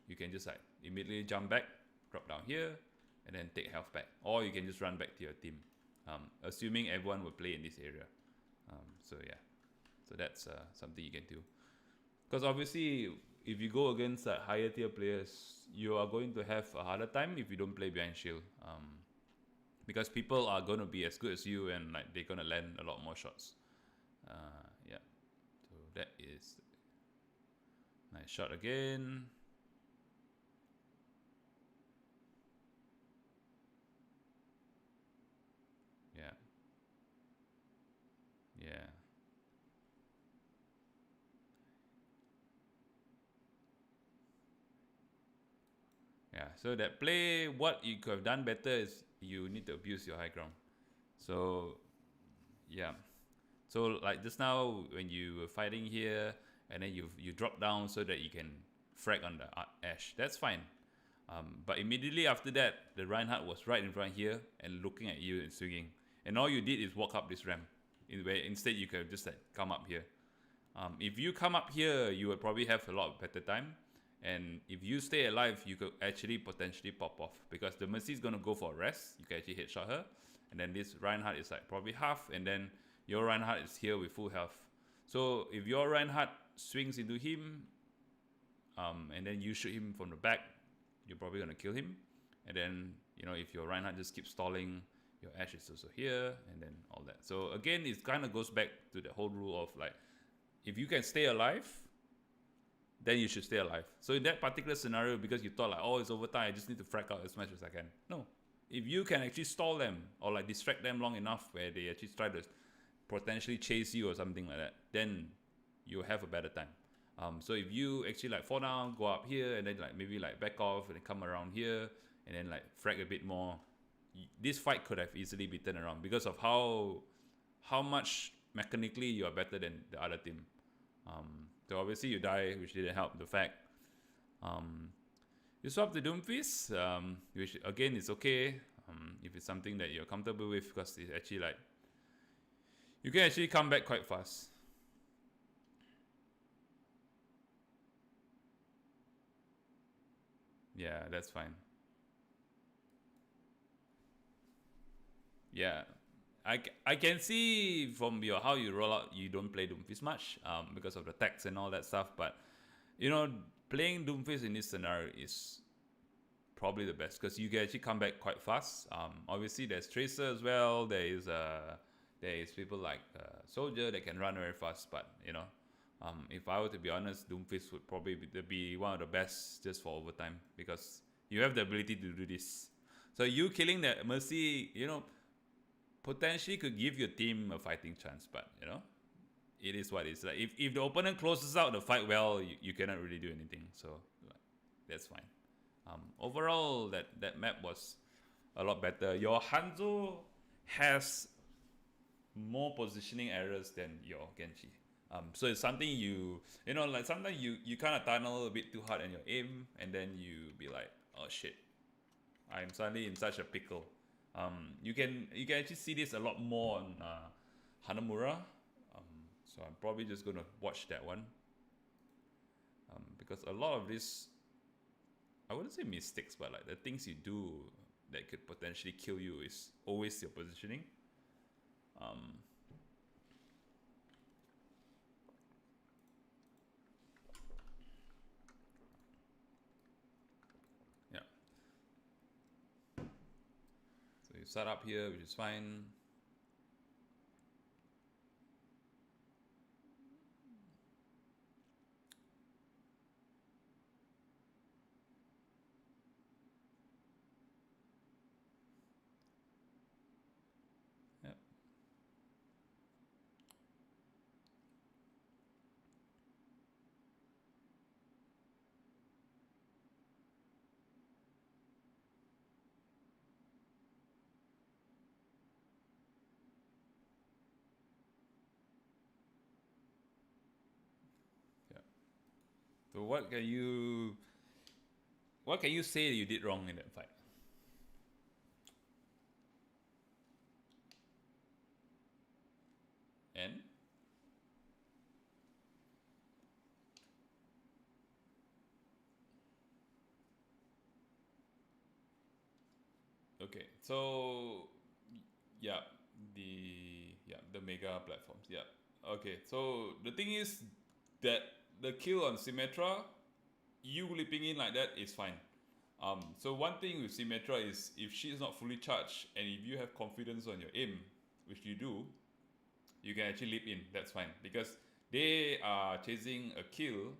you can just like immediately jump back, drop down here, and then take health back, or you can just run back to your team. Assuming everyone will play in this area. So yeah, so that's something you can do. Because obviously, if you go against higher tier players, you are going to have a harder time if you don't play behind shield. Because people are going to be as good as you, and like they're going to land a lot more shots. Yeah, so that is nice shot again. Yeah. Yeah. So that play, what you could have done better is you need to abuse your high ground. So yeah. So like just now when you were fighting here and then you drop down so that you can frag on the ash. That's fine. But immediately after that, the Reinhardt was right in front here and looking at you and swinging. And all you did is walk up this ramp. Instead, you could have just like come up here. If you come up here, you would probably have a lot better time. And if you stay alive, you could actually potentially pop off. Because the Mercy is going to go for a rest. You can actually headshot her. And then this Reinhardt is like probably half. And then your Reinhardt is here with full health. So if your Reinhardt swings into him, and then you shoot him from the back, you're probably going to kill him. And then, you know, if your Reinhardt just keeps stalling, your Ash is also here, and then all that. So again, it kind of goes back to the whole rule of like, if you can stay alive, then you should stay alive. So in that particular scenario, because you thought like, oh, it's overtime, I just need to frag out as much as I can. No. If you can actually stall them or like distract them long enough where they actually try to potentially chase you or something like that, then you have a better time. So if you actually like fall down, go up here, and then like maybe like back off and then come around here, and then like frag a bit more, this fight could have easily been turned around because of how much mechanically you are better than the other team. So obviously you die, which didn't help the fact. You swap the Doomfist, which again is okay if it's something that you're comfortable with, because it's actually like you can actually come back quite fast. Yeah, that's fine. Yeah, I can see from your how you roll out, you don't play Doomfist much because of the tax and all that stuff. But you know, playing Doomfist in this scenario is probably the best because you can actually come back quite fast. Obviously, there's Tracer as well. There is people like Soldier that can run very fast. But you know, if I were to be honest, Doomfist would probably be one of the best just for overtime because you have the ability to do this. So you killing that Mercy, you know, potentially could give your team a fighting chance, but you know, it is what it is. Like if the opponent closes out the fight well, you cannot really do anything. So like, that's fine. Overall, that map was a lot better. Your Hanzo has more positioning errors than your Genji. So it's something you know, like sometimes you kind of tunnel a bit too hard in your aim, and then you be like, oh shit, I'm suddenly in such a pickle. You can actually see this a lot more on Hanamura. So I'm probably just gonna watch that one because a lot of this, I wouldn't say mistakes, but like the things you do that could potentially kill you is always your positioning. Yeah. So you start up here, which is fine. Yep. Yeah. So what can you say you did wrong in that fight? And okay, so yeah, the mega platforms. Yeah. Okay, so the thing is that the kill on Symmetra, you leaping in like that is fine. So one thing with Symmetra is if she's not fully charged and if you have confidence on your aim, which you do, you can actually leap in. That's fine because they are chasing a kill,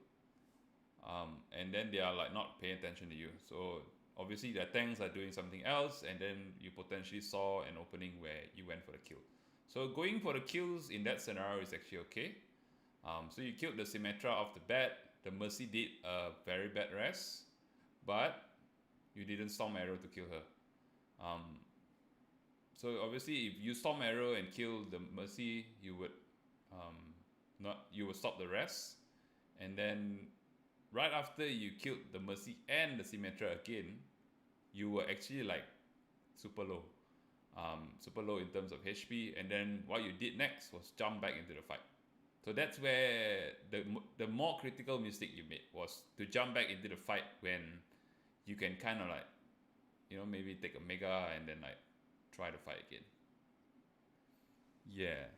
and then they are like not paying attention to you. So obviously their tanks are doing something else, and then you potentially saw an opening where you went for the kill. So going for the kills in that scenario is actually okay. So you killed the Symmetra off the bat. The Mercy did a very bad rest, but You didn't Storm Arrow to kill her. So obviously, if you Storm Arrow and kill the Mercy, you would you would stop the rest, and then right after you killed the Mercy and the Symmetra again, you were actually like super low, super low in terms of HP. And then what you did next was jump back into the fight. So that's where the more critical mistake you made was to jump back into the fight when you can kind of like, maybe take a mega and then like try to fight again. Yeah.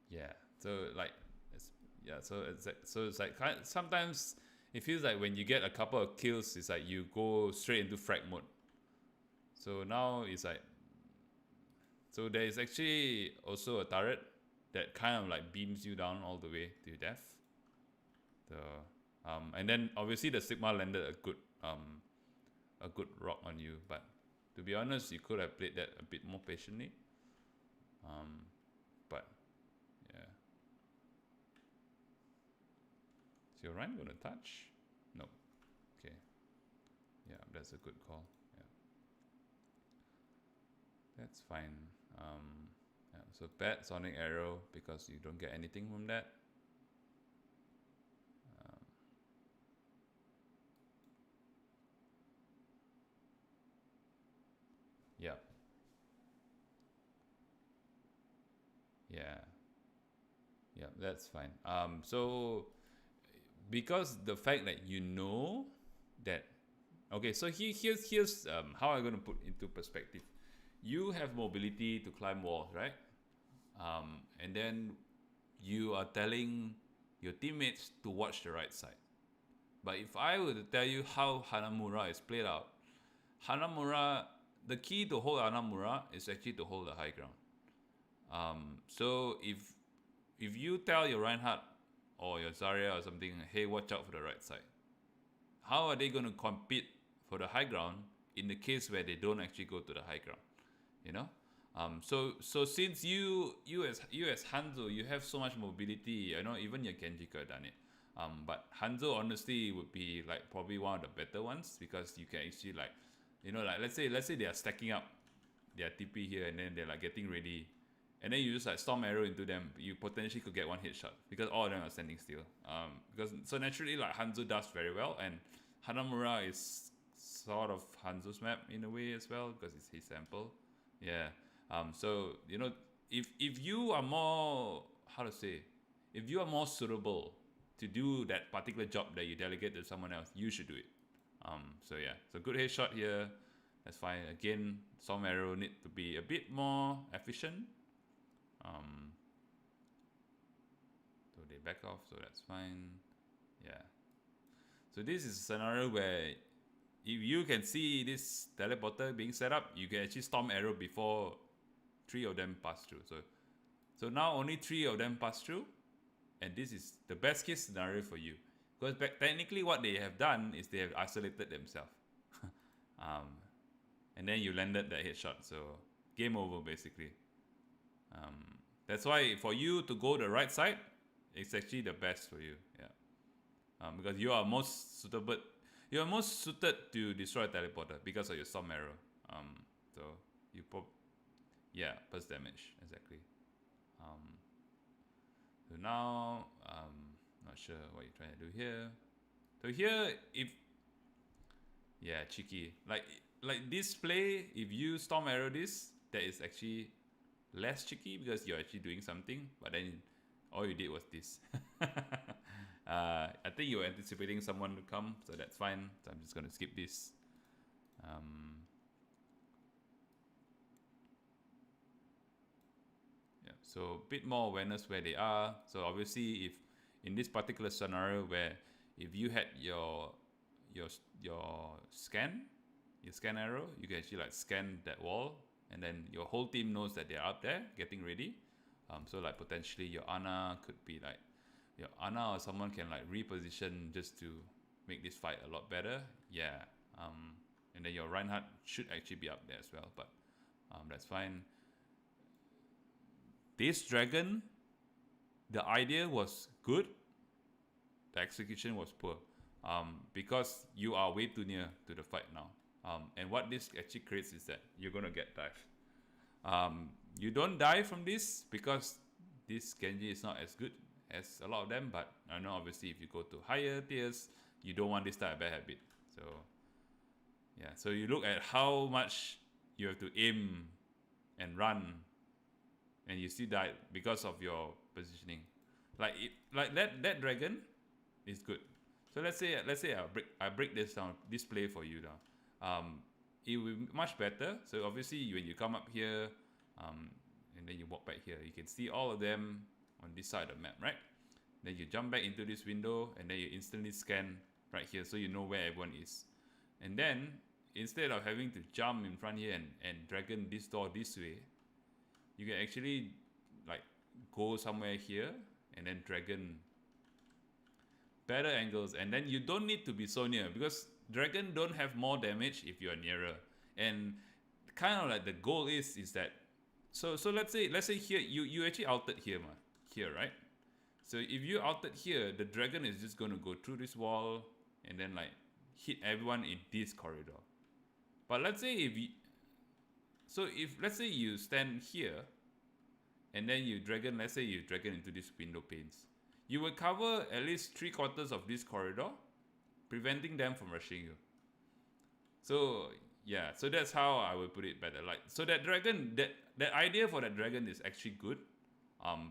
Yeah. So like, it's like sometimes it feels like when you get a couple of kills, it's like you go straight into frag mode. So now it's like, so there is actually also a turret that kind of like beams you down all the way to death. And then obviously the Sigma landed a good rock on you, but to be honest, you could have played that a bit more patiently. But yeah. Is your Ryan gonna touch? No. Okay. Yeah, that's a good call. Yeah. That's fine. Yeah, so bad Sonic Arrow because you don't get anything from that. Yeah. Yeah. Yeah, that's fine. So because the fact that that, okay, so here's how I'm going to put into perspective. You have mobility to climb walls, right? And then you are telling your teammates to watch the right side. But if I were to tell you how Hanamura is played out, Hanamura, the key to hold Hanamura is actually to hold the high ground. So if you tell your Reinhardt or your Zarya or something, hey, watch out for the right side, how are they going to compete for the high ground in the case where they don't actually go to the high ground? You know, so since you as Hanzo, you have so much mobility. Even your Genji could have done it. But Hanzo honestly would be like probably one of the better ones because you can actually like, like let's say they are stacking up their TP here and then they're like getting ready, and then you just like Storm Arrow into them, you potentially could get one headshot because all of them are standing still. Because so naturally like Hanzo does very well, and Hanamura is sort of Hanzo's map in a way as well because it's his sample. Yeah. So if you are more, how to say, if you are more suitable to do that particular job that you delegate to someone else, you should do it. So yeah, so good headshot here. That's fine. Again, Storm Arrow need to be a bit more efficient. So they back off, so that's fine. Yeah. So this is a scenario where if you can see this teleporter being set up, you can actually Storm Arrow before 3 of them pass through. So now only 3 of them pass through, and this is the best case scenario for you. Because technically what they have done is they have isolated themselves. And then you landed that headshot, so game over basically. That's why for you to go the right side, it's actually the best for you. Yeah. Because you are most suitable. You are most suited to destroy a teleporter because of your Storm Arrow. So you yeah, burst damage exactly. So now not sure what you're trying to do here. So here, cheeky. Like this play, if you Storm Arrow this, that is actually less cheeky because you're actually doing something, but then all you did was this. I think you were anticipating someone to come, so that's fine. So I'm just going to skip this. Yeah, so a bit more awareness where they are. So obviously, if in this particular scenario where if you had your scan arrow, you can actually like scan that wall, and then your whole team knows that they're up there getting ready. So like potentially your Ana could be like, your Ana or someone can like reposition just to make this fight a lot better. Yeah. And then your Reinhardt should actually be up there as well, but that's fine. This dragon, the idea was good, the execution was poor. Because you are way too near to the fight now. And what this actually creates is that you're gonna get dive. You don't die from this because this Genji is not as good as a lot of them, but I know obviously if you go to higher tiers, you don't want this type of bad habit. So yeah, so you look at how much you have to aim and run, and you still die because of your positioning. Like that dragon is good. So let's say I break this down, this play for you now. It will be much better. So obviously when you come up here, and then you walk back here, you can see all of them on this side of the map, right? Then you jump back into this window, and then you instantly scan right here, so you know where everyone is. And then instead of having to jump in front here and dragon this door this way, you can actually like go somewhere here and then dragon better angles, and then you don't need to be so near because dragon don't have more damage if you're nearer. And kind of like the goal is that so let's say here you actually altered here, right? So if you altered here, the dragon is just going to go through this wall and then like hit everyone in this corridor. But let's say let's say you stand here and then let's say you dragon into this window panes, you will cover at least 3/4 of this corridor, preventing them from rushing you. So yeah, so that's how I would put it better. Like, so that dragon, that idea for that dragon is actually good,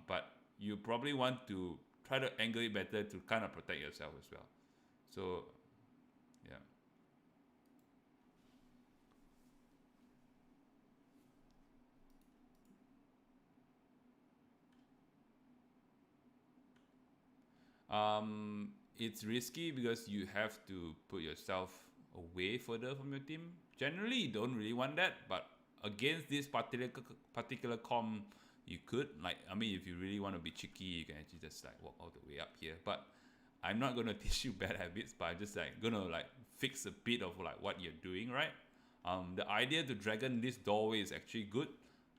but you probably want to try to angle it better to kind of protect yourself as well. So yeah. It's risky because you have to put yourself away further from your team. Generally, you don't really want that, but against this particular com, you could. Like, I mean, if you really want to be cheeky, you can actually just like walk all the way up here. But I'm not gonna teach you bad habits, but I'm just like gonna like fix a bit of like what you're doing, right? The idea to dragon this doorway is actually good.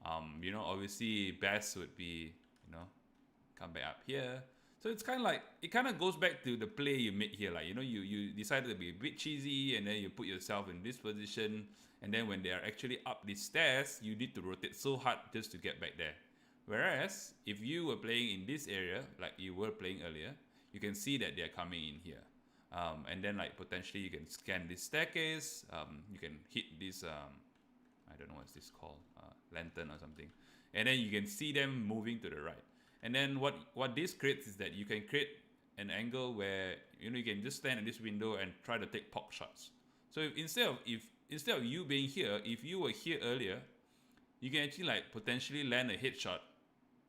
Obviously best would be, come back up here. So it's kind of like, it kind of goes back to the play you made here. Like, you decided to be a bit cheesy, and then you put yourself in this position. And then when they are actually up these stairs, you need to rotate so hard just to get back there. Whereas, if you were playing in this area, like you were playing earlier, you can see that they're coming in here. And then like potentially you can scan this staircase. You can hit this, I don't know what's this called, lantern or something. And then you can see them moving to the right. And then what this creates is that you can create an angle where you can just stand at this window and try to take pop shots. So instead of you being here, if you were here earlier, you can actually like potentially land a headshot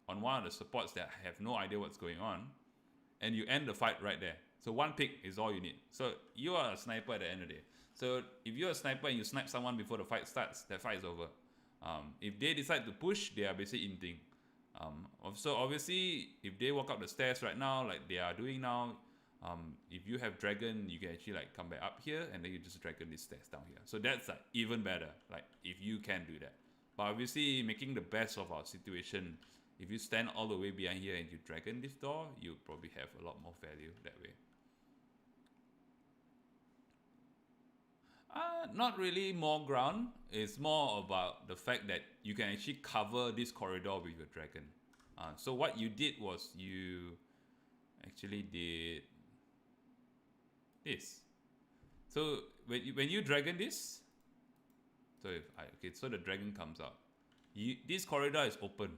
on one of the supports that have no idea what's going on, and you end the fight right there. So one pick is all you need. So you are a sniper at the end of the day. So if you're a sniper and you snipe someone before the fight starts, that fight is over. If they decide to push, they are basically inting. So obviously, if they walk up the stairs right now, like they are doing now, if you have dragon, you can actually like come back up here, and then you just dragon these stairs down here. So that's like even better, like if you can do that. But obviously, making the best of our situation, if you stand all the way behind here and you dragon this door, you probably have a lot more value that way. Not really more ground. It's more about the fact that you can actually cover this corridor with your dragon. So what you did was you actually did this. So when you dragon this, so the dragon comes out. This corridor is open.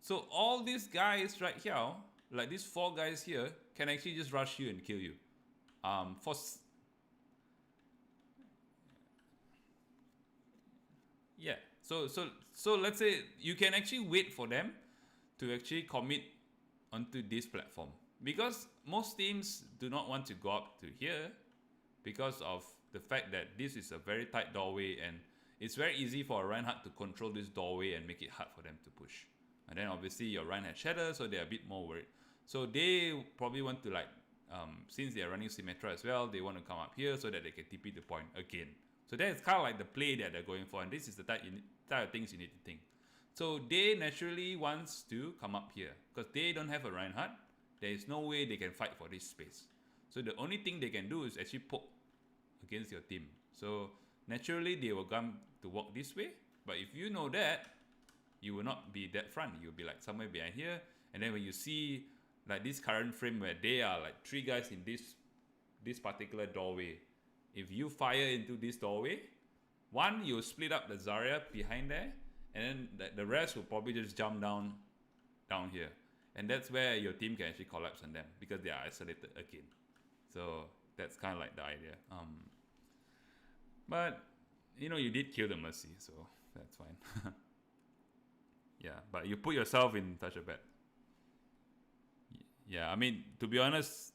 So all these guys right here, like these 4 guys here, can actually just rush you and kill you. Yeah. So let's say you can actually wait for them to actually commit onto this platform, because most teams do not want to go up to here because of the fact that this is a very tight doorway, and it's very easy for a Reinhardt to control this doorway and make it hard for them to push. And then obviously your Reinhardt shatter, so they're a bit more worried. So they probably want to like, since they're running Symmetra as well, they want to come up here so that they can TP the point again. So that's kind of like the play that they're going for, and this is the type of things you need to think. So they naturally wants to come up here because they don't have a Reinhardt, there is no way they can fight for this space. So the only thing they can do is actually poke against your team. So naturally they will come to walk this way. But if you know that, you will not be that front. You'll be like somewhere behind here. And then when you see like this current frame where they are like 3 guys in this particular doorway, if you fire into this doorway, one, you'll split up the Zarya behind there, and then the rest will probably just jump down here. And that's where your team can actually collapse on them because they are isolated again. So that's kind of like the idea. But you know, you did kill the Mercy, so that's fine. Yeah, but you put yourself in such a bad. Yeah, I mean, to be honest,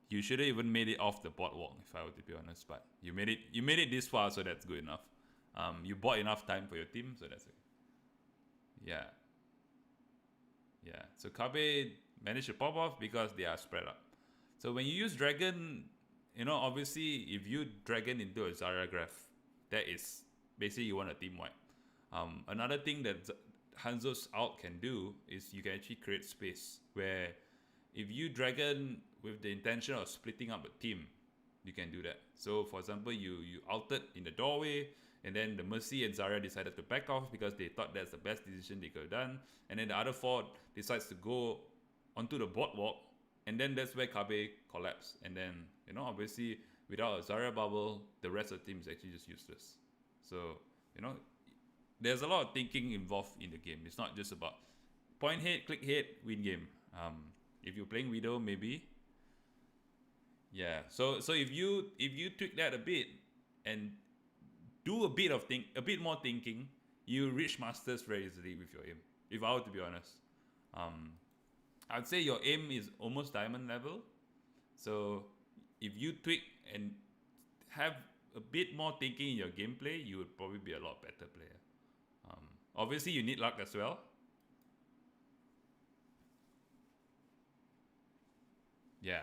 you should have even made it off the boardwalk, if I were to be honest. But you made it this far, so that's good enough. You bought enough time for your team, so that's it. Yeah. Yeah. So Kabe managed to pop off because they are spread up. So when you use Dragon, you know, obviously if you Dragon into a Zarya graph, that is basically you want a team wipe. Another thing that Hanzo's ult can do is you can actually create space where if you Dragon with the intention of splitting up a team, you can do that. So for example, you ulted in the doorway, and then the Mercy and Zarya decided to back off because they thought that's the best decision they could have done. And then the other 4 decides to go onto the boardwalk, and then that's where Kabe collapsed. And then, you know, obviously without a Zarya bubble, the rest of the team is actually just useless. So, you know, there's a lot of thinking involved in the game. It's not just about point hit, click hit, win game. If you're playing Widow, maybe. Yeah. So if you tweak that a bit and do a bit more thinking, you reach masters very easily with your aim. If I were to be honest, I'd say your aim is almost diamond level. So if you tweak and have a bit more thinking in your gameplay, you would probably be a lot better player. Obviously, you need luck as well. Yeah.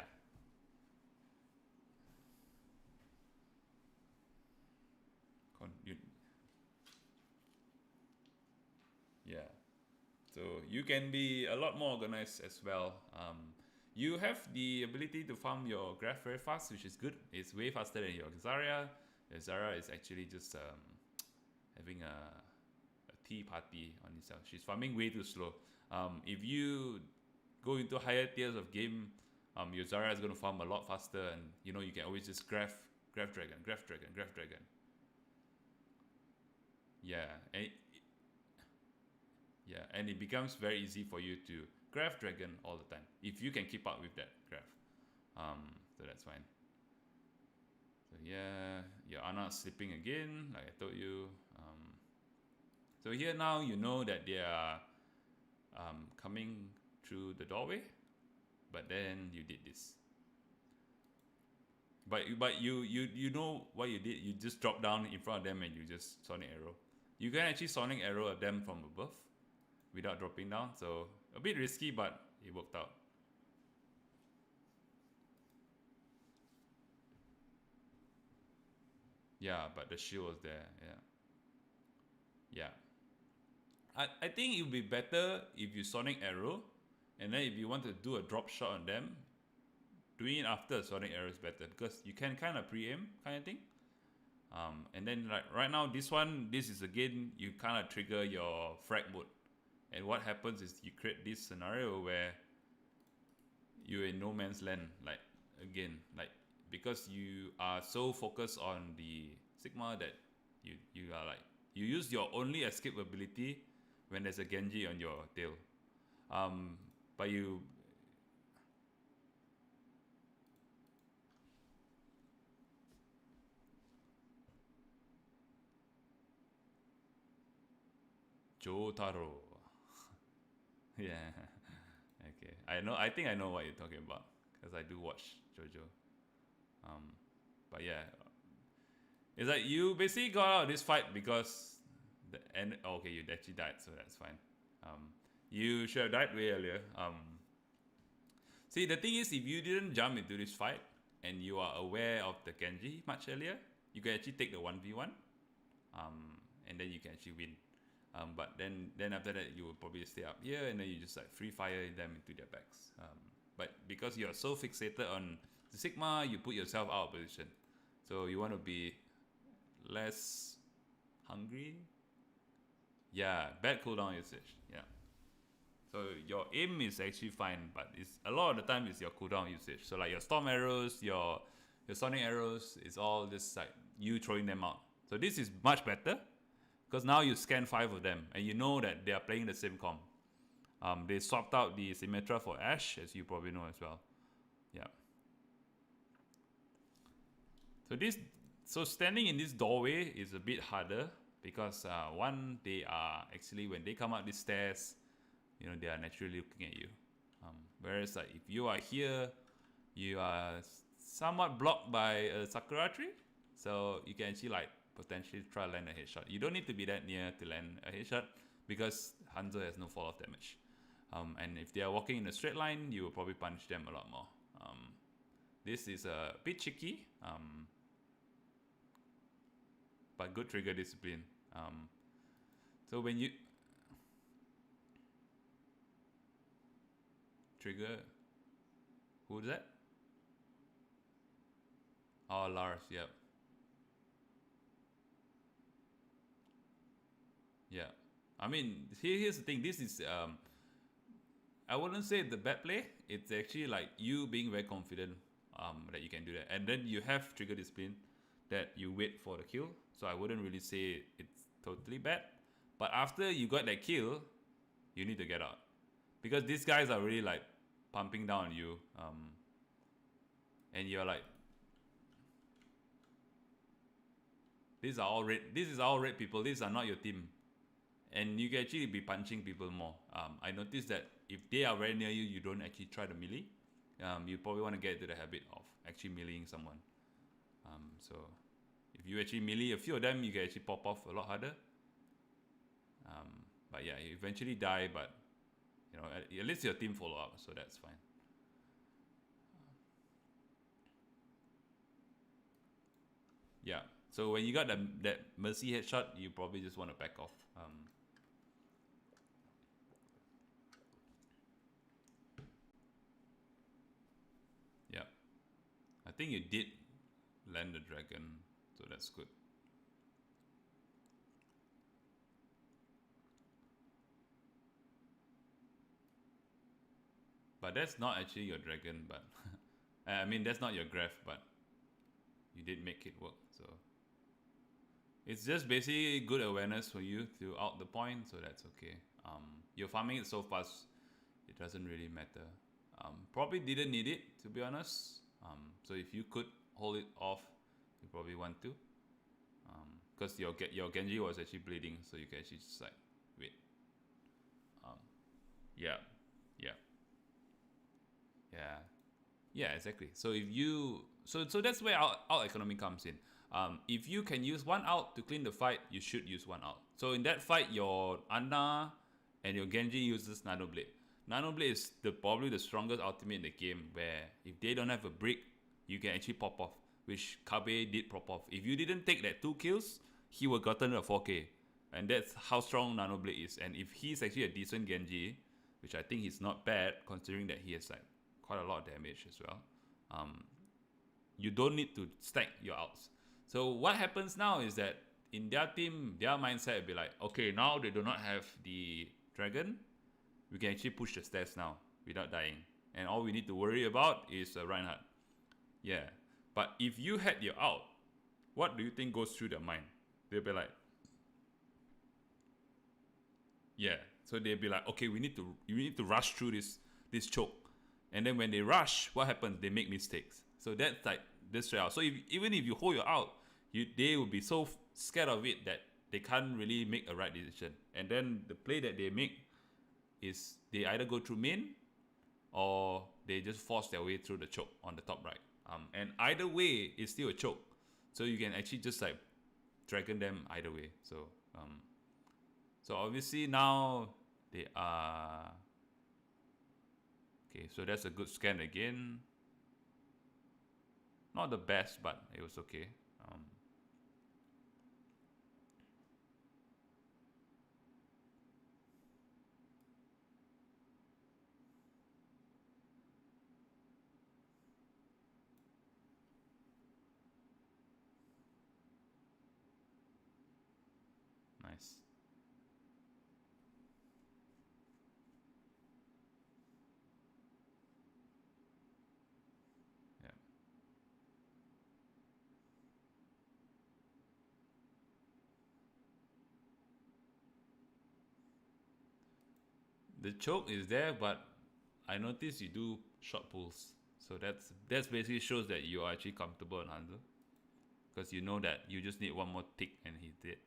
Yeah. So you can be a lot more organized as well. You have the ability to farm your graph very fast, which is good. It's way faster than your Zarya. Your Zarya is actually just having a tea party on itself. She's farming way too slow. If you go into higher tiers of game, your Zarya is going to farm a lot faster, and you know you can always just graph dragon. Yeah, and it becomes very easy for you to graph dragon all the time if you can keep up with that graph. So that's fine. So yeah, your Ana's sleeping again, like I told you. So here now you know that they are coming through the doorway, but then you did this. But you know what you did. You just drop down in front of them and you just sonic arrow. You can actually sonic arrow at them from above without dropping down. So a bit risky, but it worked out. Yeah, but the shield was there. Yeah. I think it would be better if you sonic arrow, and then if you want to do a drop shot on them, doing it after a sonic arrow is better because you can kind of pre-aim kind of thing. And then like right now, this is again, you kind of trigger your frag mode. And what happens is you create this scenario where you're in no man's land, like again, like because you are so focused on the Sigma that you are like, you use your only escape ability when there's a Genji on your tail. But you Jotaro. Yeah. Okay. I think I know what you're talking about because I do watch JoJo. But yeah, it's like you basically got out of this fight because okay, you actually died, so that's fine. You should have died way earlier. See, the thing is, if you didn't jump into this fight and you are aware of the Genji much earlier, you can actually take the 1v1, and then you can actually win. But then after that, you will probably stay up here, and then you just like free fire them into their backs. But because you're so fixated on the Sigma, you put yourself out of position. So you want to be less hungry. Yeah, bad cooldown usage. Yeah. So your aim is actually fine, but it's a lot of the time it's your cooldown usage. So like your storm arrows, your sonic arrows, it's all just like you throwing them out. So this is much better because now you scan 5 of them and you know that they are playing the same comp. They swapped out the Symmetra for Ash, as you probably know as well. Yeah. So standing in this doorway is a bit harder because one, they are actually, when they come up these stairs, you know, they are naturally looking at you. Whereas like if you are here, you are somewhat blocked by a Sakura tree, so you can actually like potentially try to land a headshot. You don't need to be that near to land a headshot because Hanzo has no fall off damage. And if they are walking in a straight line, you will probably punish them a lot more. This is a bit tricky, but good trigger discipline. So when you trigger, who's that? Oh, Lars. Yep. Yeah. I mean, here's the thing. This is I wouldn't say the bad play. It's actually like you being very confident that you can do that, and then you have trigger discipline that you wait for the kill. So I wouldn't really say it's totally bad. But after you got that kill, you need to get out because these guys are really like pumping down on you, and you're like, these are all red. This is all red people. These are not your team, and you can actually be punching people more. I noticed that if they are very near you, you don't actually try to melee. You probably want to get into the habit of actually meleeing someone. So if you actually melee a few of them, you can actually pop off a lot harder. But yeah, you eventually die, but you know, at least your team follow up, so that's fine. Yeah. So when you got that mercy headshot, you probably just want to back off. Yeah. I think you did land the dragon, so that's good. But that's not actually your dragon, but I mean that's not your graph, but you did make it work. So it's just basically good awareness for you throughout the point, so that's okay. You're farming it so fast, it doesn't really matter. Probably didn't need it, to be honest. So if you could hold it off, you probably want to. Because your Genji was actually bleeding, so you can actually just like wait. Yeah, yeah, yeah. Yeah, exactly. So if you so that's where out economy comes in. If you can use one out to clean the fight, you should use one out. So in that fight, your Anna and your Genji uses Nano Blade. Nano Blade is probably the strongest ultimate in the game. Where if they don't have a brick, you can actually pop off, which Kabe did pop off. If you didn't take that 2 kills, he would gotten a 4K, and that's how strong Nano Blade is. And if he's actually a decent Genji, which I think he's not bad considering that he has like quite a lot of damage as well. You don't need to stack your outs. So what happens now is that in their team, their mindset will be like, okay, now they do not have the dragon, we can actually push the stairs now without dying. And all we need to worry about is Reinhardt. Yeah. But if you had your out, what do you think goes through their mind? They'll be like, yeah. So they'll be like, okay, we need to rush through this choke. And then when they rush, what happens? They make mistakes. So that's like this straight out. So even if you hold your out, they will be so scared of it that they can't really make a right decision. And then the play that they make is they either go through main or they just force their way through the choke on the top right. And either way, it's still a choke. So you can actually just like dragon them either way. So obviously now they are... Okay, so that's a good scan again. Not the best, but it was okay. Nice. Yeah. The choke is there, but I noticed you do short pulls. So that's basically shows that you are actually comfortable on Hanzo. Because you know that you just need one more tick and he's dead.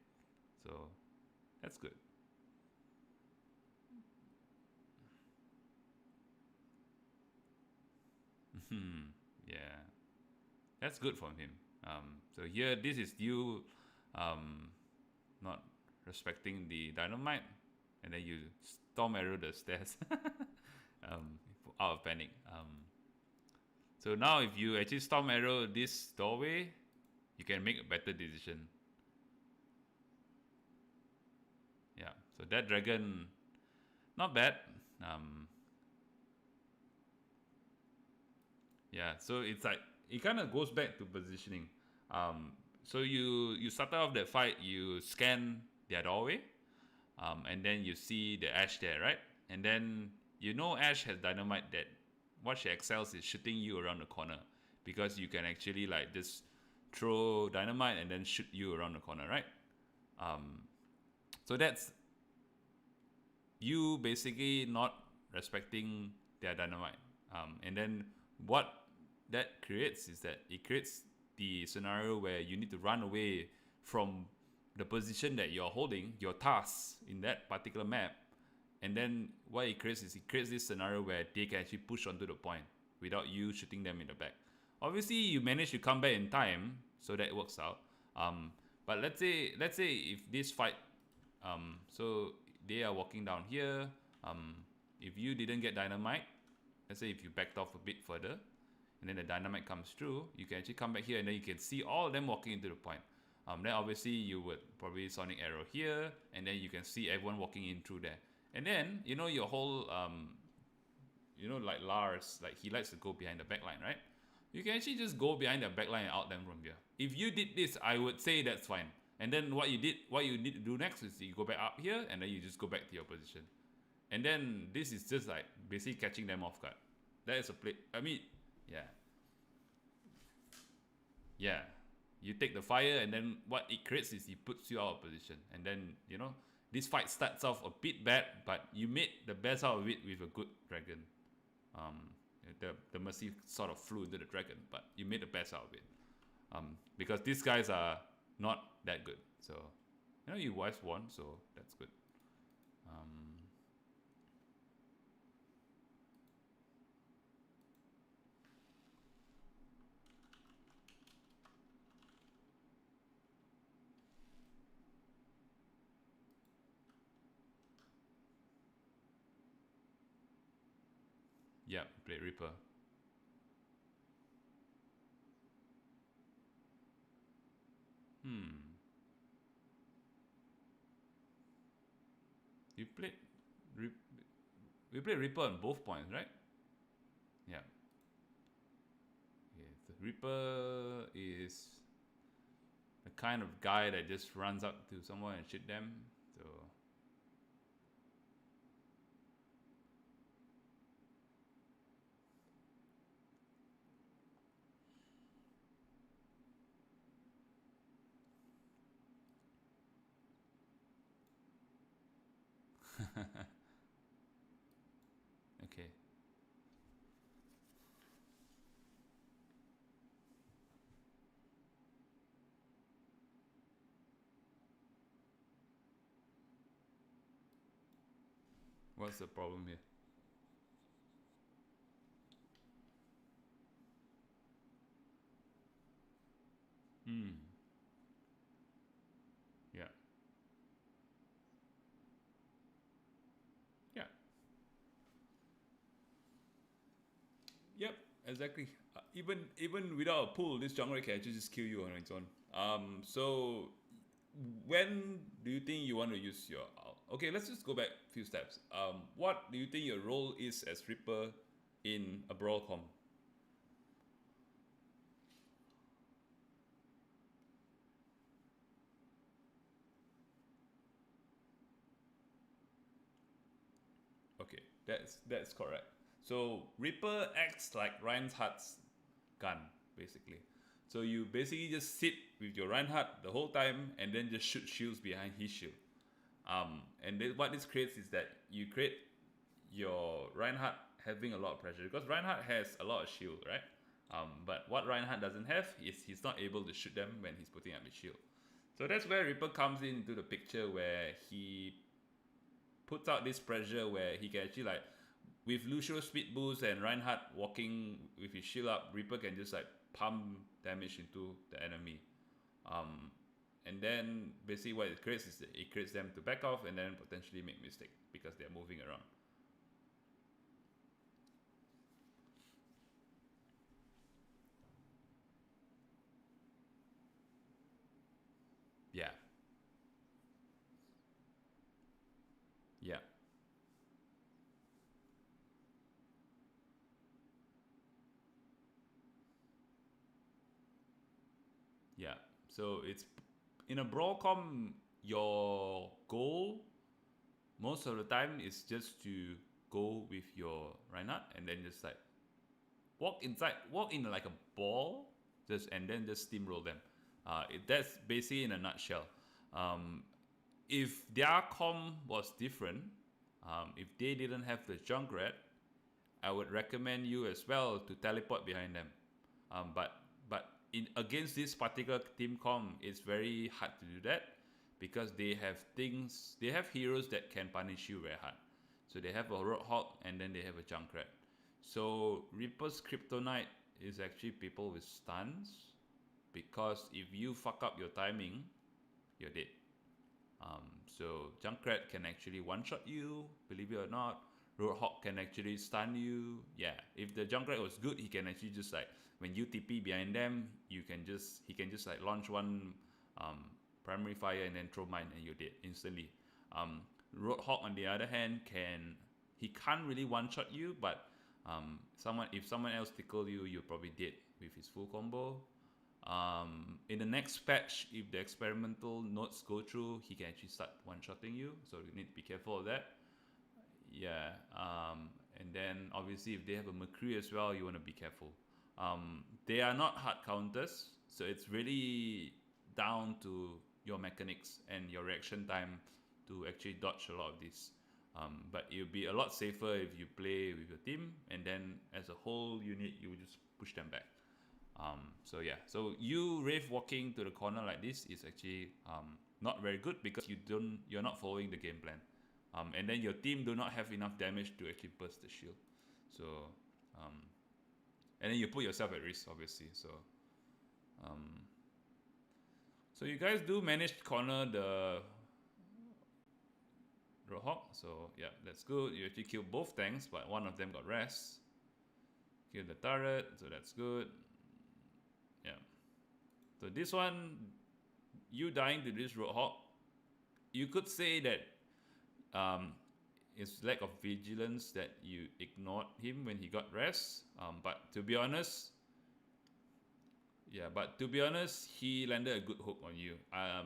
So that's good. Yeah. That's good from him. So here, this is you not respecting the dynamite, and then you storm arrow the stairs um, out of panic. So now, if you actually storm arrow this doorway, you can make a better decision. Yeah. So that dragon, not bad. Um, yeah. So it's like it kind of goes back to positioning. So you started off that fight, you scan their doorway, and then you see the Ash there, right? And then you know Ash has dynamite that what she excels is shooting you around the corner because you can actually like just throw dynamite and then shoot you around the corner, right? So that's you basically not respecting their dynamite. And then what that creates is that it creates the scenario where you need to run away from the position that you're holding, your task in that particular map. And then what it creates is it creates this scenario where they can actually push onto the point without you shooting them in the back. Obviously, you manage to come back in time, so that works out. But let's say if this fight so they are walking down here. If you didn't get dynamite, let's say if you backed off a bit further, and then the dynamite comes through, you can actually come back here, and then you can see all of them walking into the point. Then obviously you would probably sonic arrow here, and then you can see everyone walking in through there. And then your whole like Lars, like he likes to go behind the backline, right? You can actually just go behind the backline and out them from here. If you did this, I would say that's fine. And then what you need to do next is you go back up here and then you just go back to your position. And then this is just like basically catching them off guard. That is a play. I mean, yeah. Yeah. You take the fire and then what it creates is it puts you out of position. And then, this fight starts off a bit bad, but you made the best out of it with a good dragon. Um, the mercy sort of flew into the dragon, but you made the best out of it. Because these guys are not that good. So, you guys won, so that's good. Um, yeah, Blade Reaper. Hmm. You played, Re- we played Reaper on both points, right? Yeah. Yeah. The Reaper is the kind of guy that just runs up to someone and shoot them. So okay. What's the problem here? Hmm. Yeah. Yeah. Yep. Exactly. Even without a pull, this jungler can actually just kill you on its own. So when do you think you want to use your ult? Okay, let's just go back a few steps. What do you think your role is as Reaper in a brawl com? Okay, that's correct. So Reaper acts like Reinhardt's gun, basically. So you basically just sit with your Reinhardt the whole time and then just shoot shields behind his shield. And what this creates is that you create your Reinhardt having a lot of pressure because Reinhardt has a lot of shield, right? But what Reinhardt doesn't have is he's not able to shoot them when he's putting up his shield. So that's where Reaper comes into the picture, where he puts out this pressure where he can actually like, with Lucio speed boost and Reinhardt walking with his shield up, Reaper can just like pump damage into the enemy. And then basically what it creates is that it creates them to back off and then potentially make mistake because they're moving around. Yeah. Yeah. Yeah. So it's in a brawl com, your goal most of the time is just to go with your Reinhardt and then just like walk in like a ball, just and then just steamroll them. That's basically in a nutshell. Um, if their com was different, if they didn't have the Junkrat, I would recommend you as well to teleport behind them. But in against this particular team com, it's very hard to do that because they have heroes that can punish you very hard. So they have a Roadhog and then they have a Junkrat. So Reaper's Kryptonite is actually people with stuns because if you fuck up your timing, you're dead. So Junkrat can actually one-shot you, believe it or not. Roadhog can actually stun you. Yeah, if the Junkrat was good, he can actually just like when you TP behind them, he can just like launch one primary fire and then throw mine and you're dead instantly. Roadhog on the other hand he can't really one-shot you, but if someone else tickle you, you're probably dead with his full combo. In the next patch, if the experimental nodes go through, he can actually start one-shotting you, so you need to be careful of that. Yeah, and then obviously if they have a McCree as well, you want to be careful. They are not hard counters, so it's really down to your mechanics and your reaction time to actually dodge a lot of these. But it'll be a lot safer if you play with your team, and then as a whole unit, you just push them back. So yeah, so you Wraith walking to the corner like this is actually not very good because you're not following the game plan. And then your team do not have enough damage to actually burst the shield. So and then you put yourself at risk, obviously. So you guys do manage to corner the Roadhog. So yeah, that's good. You actually killed both tanks, but one of them got rest. Kill the turret, so that's good. Yeah. So this one, you dying to this Roadhog, you could say that it's lack of vigilance that you ignored him when he got rest. But to be honest, he landed a good hook on you.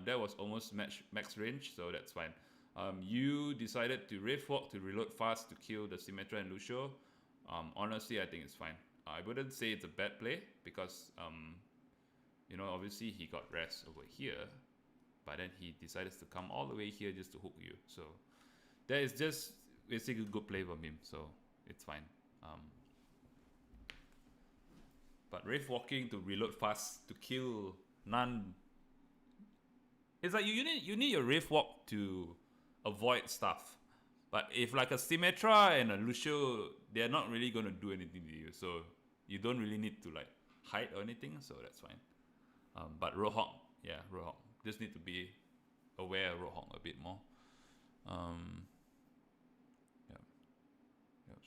That was almost max range, so that's fine. You decided to Wraith Walk to reload fast to kill the Symmetra and Lucio. Honestly, I think it's fine. I wouldn't say it's a bad play because obviously he got rest over here, but then he decided to come all the way here just to hook you. So that is just basically a good play from him. So it's fine. But Wraith Walking to reload fast to kill none. It's like you need your Wraith Walk to avoid stuff. But if like a Symmetra and a Lucio, they're not really gonna do anything to you. So you don't really need to like hide or anything. So that's fine. But Roadhog, just need to be aware of Roadhog a bit more.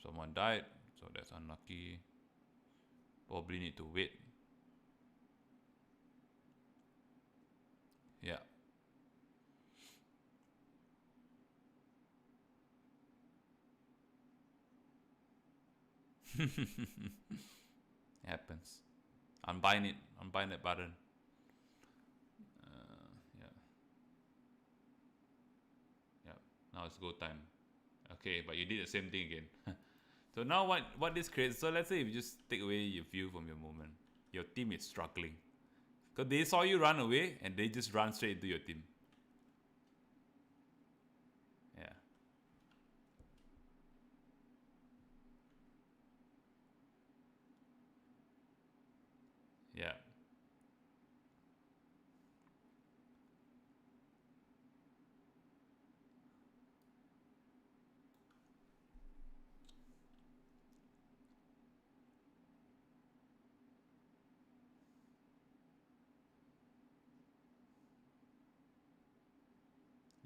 Someone died, so that's unlucky. Probably need to wait. Yeah. Happens. Unbind that button. Yeah. Now it's go time. Okay, but you did the same thing again. So now what this creates, so let's say if you just take away your view from your movement, your team is struggling. Because they saw you run away and they just run straight into your team. Yeah. Yeah.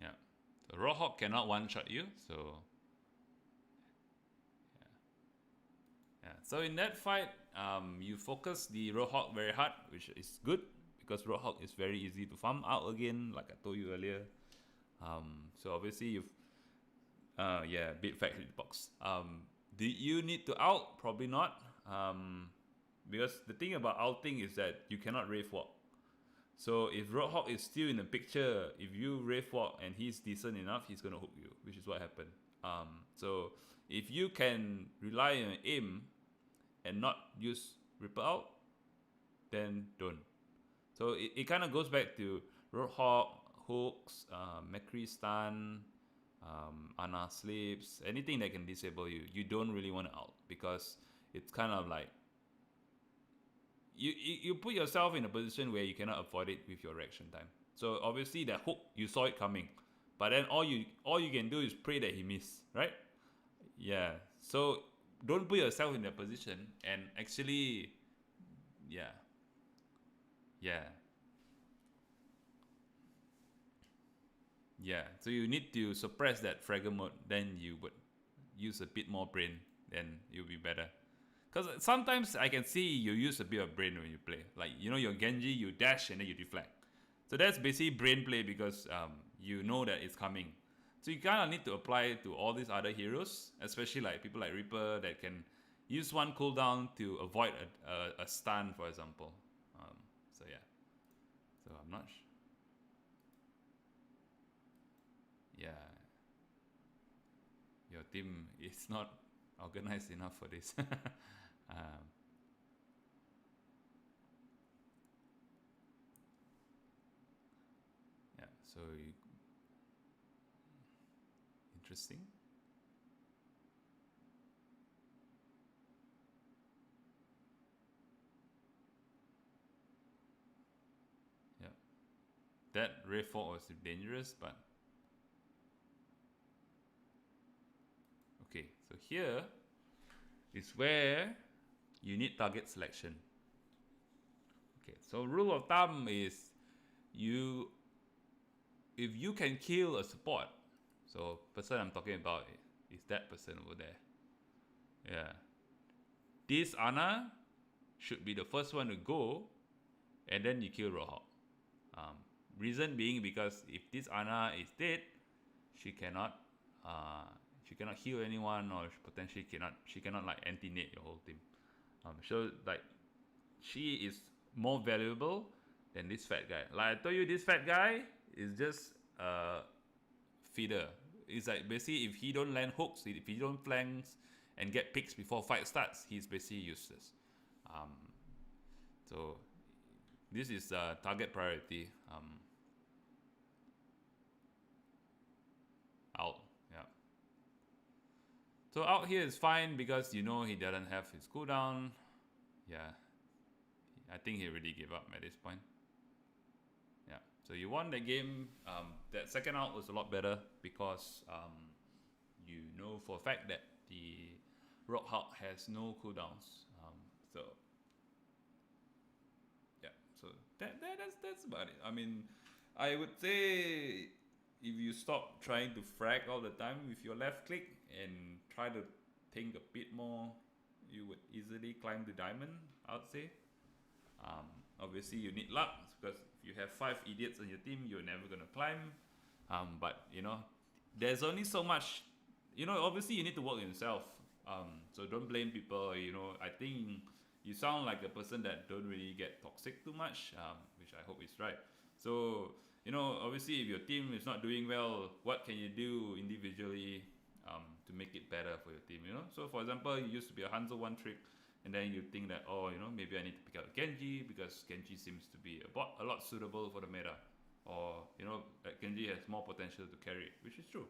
Yeah. So Roadhog cannot one shot you, so yeah. So in that fight, you focus the Roadhog very hard, which is good because Roadhog is very easy to farm out again, like I told you earlier. So obviously you've yeah, big fat hitbox. Did you need to out? Probably not. Because the thing about outing is that you cannot rave walk. So if Roadhog is still in the picture, if you rave walk and he's decent enough, he's gonna hook you, which is what happened. So if you can rely on aim and not use Ripper out, then don't. So it kind of goes back to Roadhog, hooks, Macri stun, Ana sleeps, anything that can disable you. You don't really want to out because it's kind of like you put yourself in a position where you cannot avoid it with your reaction time. So obviously that hook you saw it coming, but then all you can do is pray that he miss, right? Yeah. So don't put yourself in that position and actually, yeah, yeah. Yeah, so you need to suppress that fragger mode, then you would use a bit more brain, then you'll be better. Because sometimes I can see you use a bit of brain when you play. Like, you know, your Genji, you dash and then you deflect. So that's basically brain play because you know that it's coming. So you kind of need to apply it to all these other heroes, especially like people like Reaper that can use one cooldown to avoid a stun, for example. So yeah, so I'm not sure. Yeah, your team is not organized enough for this. um, yeah, so interesting. Yeah, that Ray Fort was dangerous, but okay. So here is where you need target selection. Okay, so rule of thumb is you if you can kill a support, so person I'm talking about is that person over there. Yeah, this Ana should be the first one to go, and then you kill Roadhog. Um, Reason being because if this Ana is dead, she cannot she cannot heal anyone or she cannot like anti-nade your whole team. So like she is more valuable than this fat guy. Like I told you, this fat guy is just a feeder. It's like basically if he don't land hooks, if he don't flanks and get picks before fight starts, he's basically useless. Um, so this is target priority. Out. Yeah. So out here is fine because you know he doesn't have his cooldown. Yeah. I think he already gave up at this point. Yeah. So you won the game. That second out was a lot better because you know for a fact that the Roadhog has no cooldowns. So yeah. So that's about it. I mean, I would say if you stop trying to frag all the time with your left click and try to think a bit more, you would easily climb the diamond. I would say. Obviously, you need luck because if you have 5 idiots on your team, you're never gonna climb. But you know, there's only so much. You know, obviously, you need to work on yourself. So don't blame people. You know, I think you sound like a person that don't really get toxic too much, which I hope is right. So you know, obviously, if your team is not doing well, what can you do individually to make it better for your team, you know. So for example, you used to be a Hanzo one trick, and then you think that, oh, you know, maybe I need to pick up Genji because Genji seems to be a lot suitable for the meta, or you know, Genji has more potential to carry it, which is true.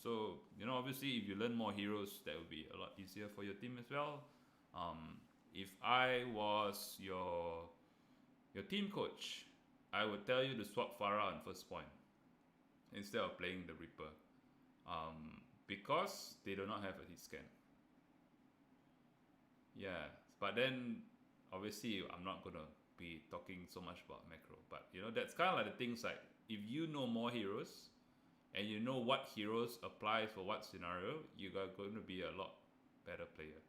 So you know, obviously, if you learn more heroes, that would be a lot easier for your team as well. If I was your team coach, I would tell you to swap Pharah on first point instead of playing the Reaper, because they do not have a hit scan. Yeah, but then obviously I'm not gonna be talking so much about macro, but you know, that's kind of like the things like, if you know more heroes and you know what heroes apply for what scenario, you are going to be a lot better player.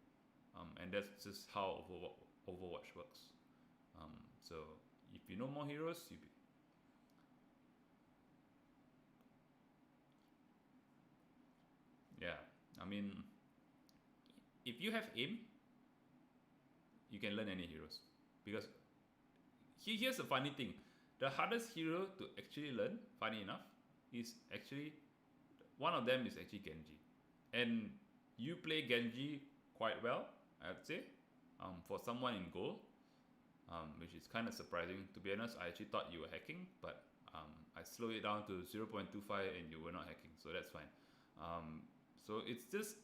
And that's just how Overwatch works. So if you know more heroes, you be, yeah. I mean, if you have aim, you can learn any heroes, because here's the funny thing: the hardest hero to actually learn, funny enough, is actually one of them is actually Genji, and you play Genji quite well, I would say, for someone in gold, which is kind of surprising. To be honest, I actually thought you were hacking, but I slowed it down to 0.25 and you were not hacking, so that's fine. So it's just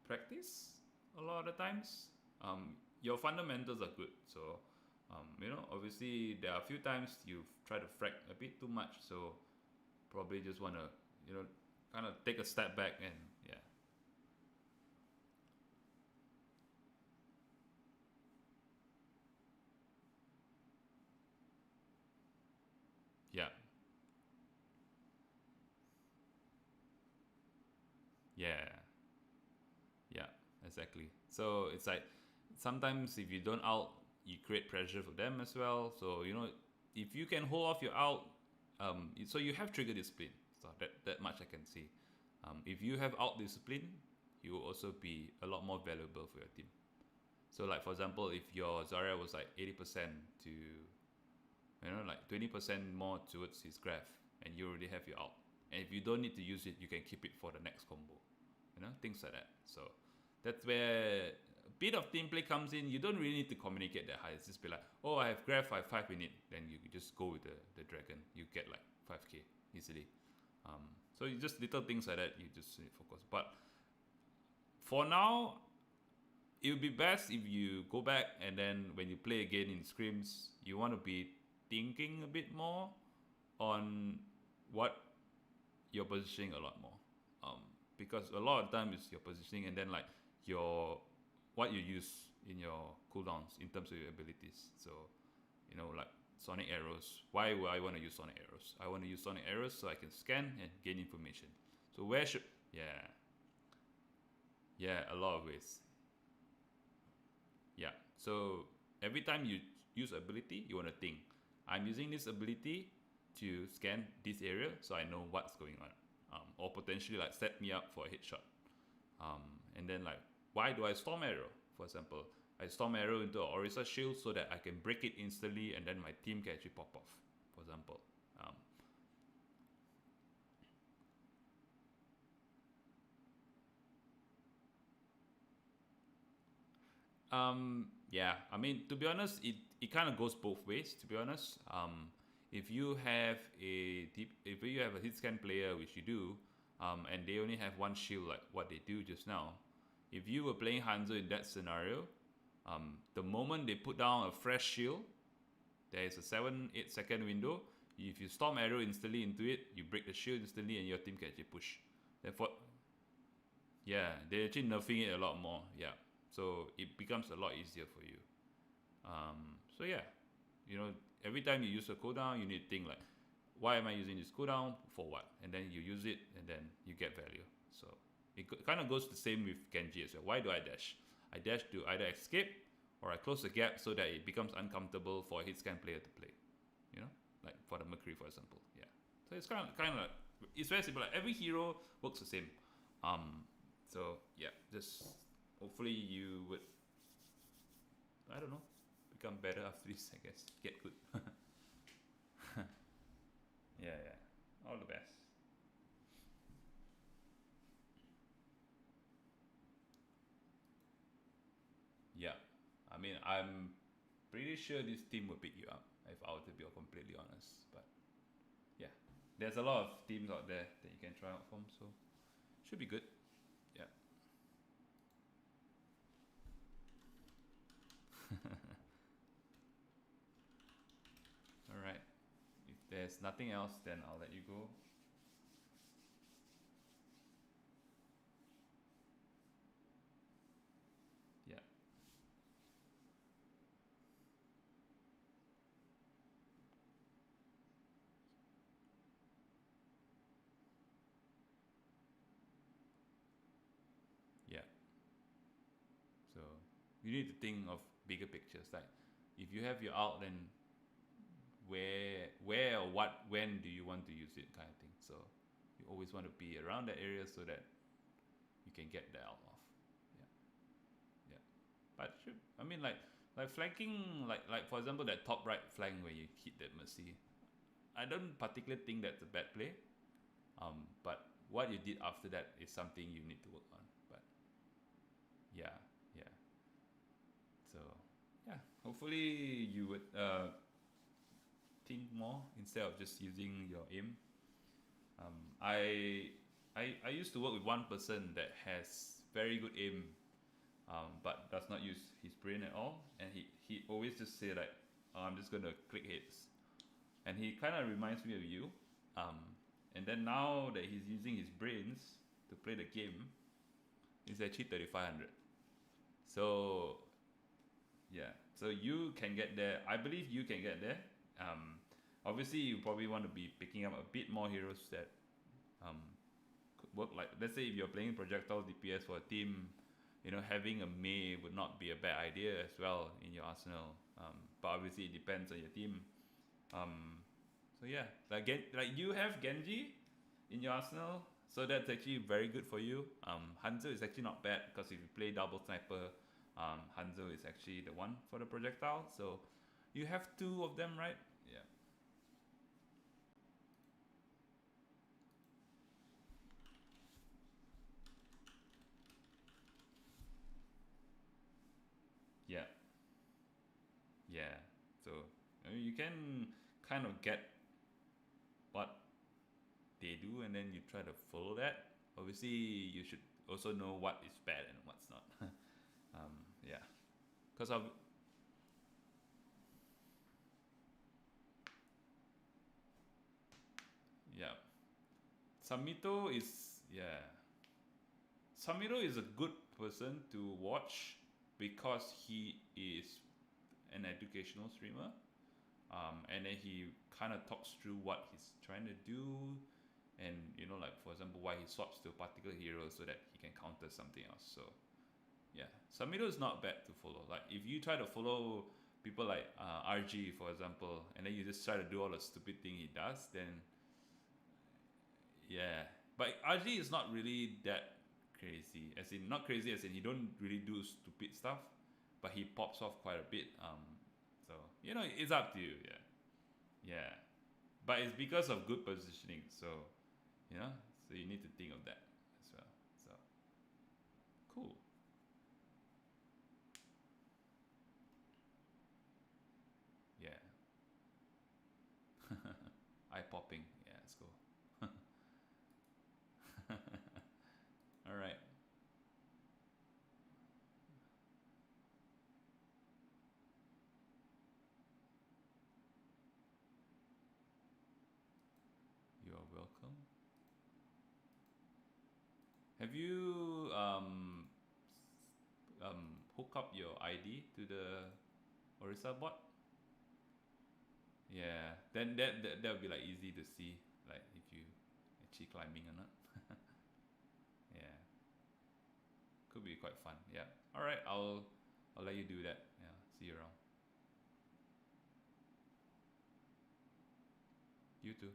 practice a lot of the times. Your fundamentals are good, so you know, obviously there are a few times you've tried to frag a bit too much, so probably just want to, you know, kind of take a step back and yeah. Yeah, yeah, yeah, exactly. So it's like sometimes if you don't out, you create pressure for them as well. So you know, if you can hold off your out, so you have trigger discipline. So that much I can see. If you have out discipline, you will also be a lot more valuable for your team. So like for example, if your Zarya was like 80% to, you know, like 20% more towards his graph, and you already have your out, and if you don't need to use it, you can keep it for the next combo, you know, things like that. So that's where a bit of team play comes in. You don't really need to communicate that high. It's just be like, oh, I have graph, I have 5 minutes, then you just go with the dragon, you get like 5k easily. So you just little things like that, you just need to focus. But for now, it would be best if you go back, and then when you play again in scrims, you want to be thinking a bit more on what you're positioning a lot more. Because a lot of time is your positioning, and then like your what you use in your cooldowns in terms of your abilities. So you know, like sonic arrows. Why would I want to use sonic arrows? I want to use sonic arrows so I can scan and gain information. So where should, yeah, yeah, a lot of ways. Yeah. So every time you use ability, you want to think, I'm using this ability to scan this area so I know what's going on. Or potentially like set me up for a headshot. And then like, why do I storm arrow? For example, I storm arrow into an Orisa shield so that I can break it instantly, and then my team can actually pop off. For example, yeah, I mean, to be honest, it kind of goes both ways. To be honest, if you have if you have a hit scan player, which you do, and they only have one shield like what they do just now, if you were playing Hanzo in that scenario, the moment they put down a fresh shield, there is a 7-8 second window. If you storm arrow instantly into it, you break the shield instantly, and your team can actually push. Therefore, yeah, they're actually nerfing it a lot more. Yeah, so it becomes a lot easier for you. So yeah, you know, every time you use a cooldown, you need to think like, why am I using this cooldown for what? And then you use it, and then you get value. So it kind of goes the same with Genji as well. Why do I dash? I dash to either escape, or I close the gap so that it becomes uncomfortable for a hit scan player to play. You know, like for the Mercury, for example. Yeah. So it's kind of like, it's very simple. Like every hero works the same. So yeah, just hopefully you would, I don't know, become better after this. I guess get good. Yeah, yeah. All the best. I mean, I'm pretty sure this team will pick you up if I were to be completely honest. But yeah, there's a lot of teams out there that you can try out from, so should be good. Yeah. All right. If there's nothing else, then I'll let you go. Yeah. Yeah. So you need to think of bigger pictures. Like if you have your ult, then where or what when do you want to use it, kind of thing. So you always want to be around that area so that you can get the ult off. Yeah. Yeah. But should, I mean like flanking, like for example that top right flank where you hit that Mercy. I don't particularly think that's a bad play. But what you did after that is something you need to work on. But yeah, yeah. So yeah, hopefully you would think more instead of just using your aim. I used to work with one person that has very good aim, but does not use his brain at all, and he always just say like, oh, I'm just gonna click hits, and he kind of reminds me of you. And then now that he's using his brains to play the game, it's actually 3500. So yeah, so you can get there. I believe you can get there. Obviously, you probably want to be picking up a bit more heroes that um, could work. Like, let's say if you're playing projectile DPS for a team, you know, having a Mei would not be a bad idea as well in your arsenal. But obviously, it depends on your team. Um, so yeah, like you have Genji in your arsenal, so that's actually very good for you. Hanzo is actually not bad because if you play double sniper, Hanzo is actually the one for the projectile. So you have two of them, right? Yeah. Yeah. Yeah. So I mean, you can kind of get what they do, and then you try to follow that. Obviously, you should also know what is bad and what's not. Yeah. Because of yeah, Samito is yeah. Samiro is a good person to watch because he is an educational streamer. And then he kind of talks through what he's trying to do, and you know, like for example, why he swaps to a particular hero so that he can counter something else. So yeah, Samiro is not bad to follow. Like if you try to follow people like RG, for example, and then you just try to do all the stupid thing he does, then yeah, but RG is not really that crazy. As in, not crazy as in he don't really do stupid stuff, but he pops off quite a bit. So you know, it's up to you. Yeah, yeah. But it's because of good positioning. So you know, so you need to think of that as well. So cool. Yeah. Eye popping. Yeah, let's go. All right. You are welcome. Have you hook up your ID to the Orisa bot? Yeah, then that would be like easy to see, like if you actually climbing or not. Yeah, could be quite fun. Yeah. All right, I'll let you do that. Yeah. See you around. You too.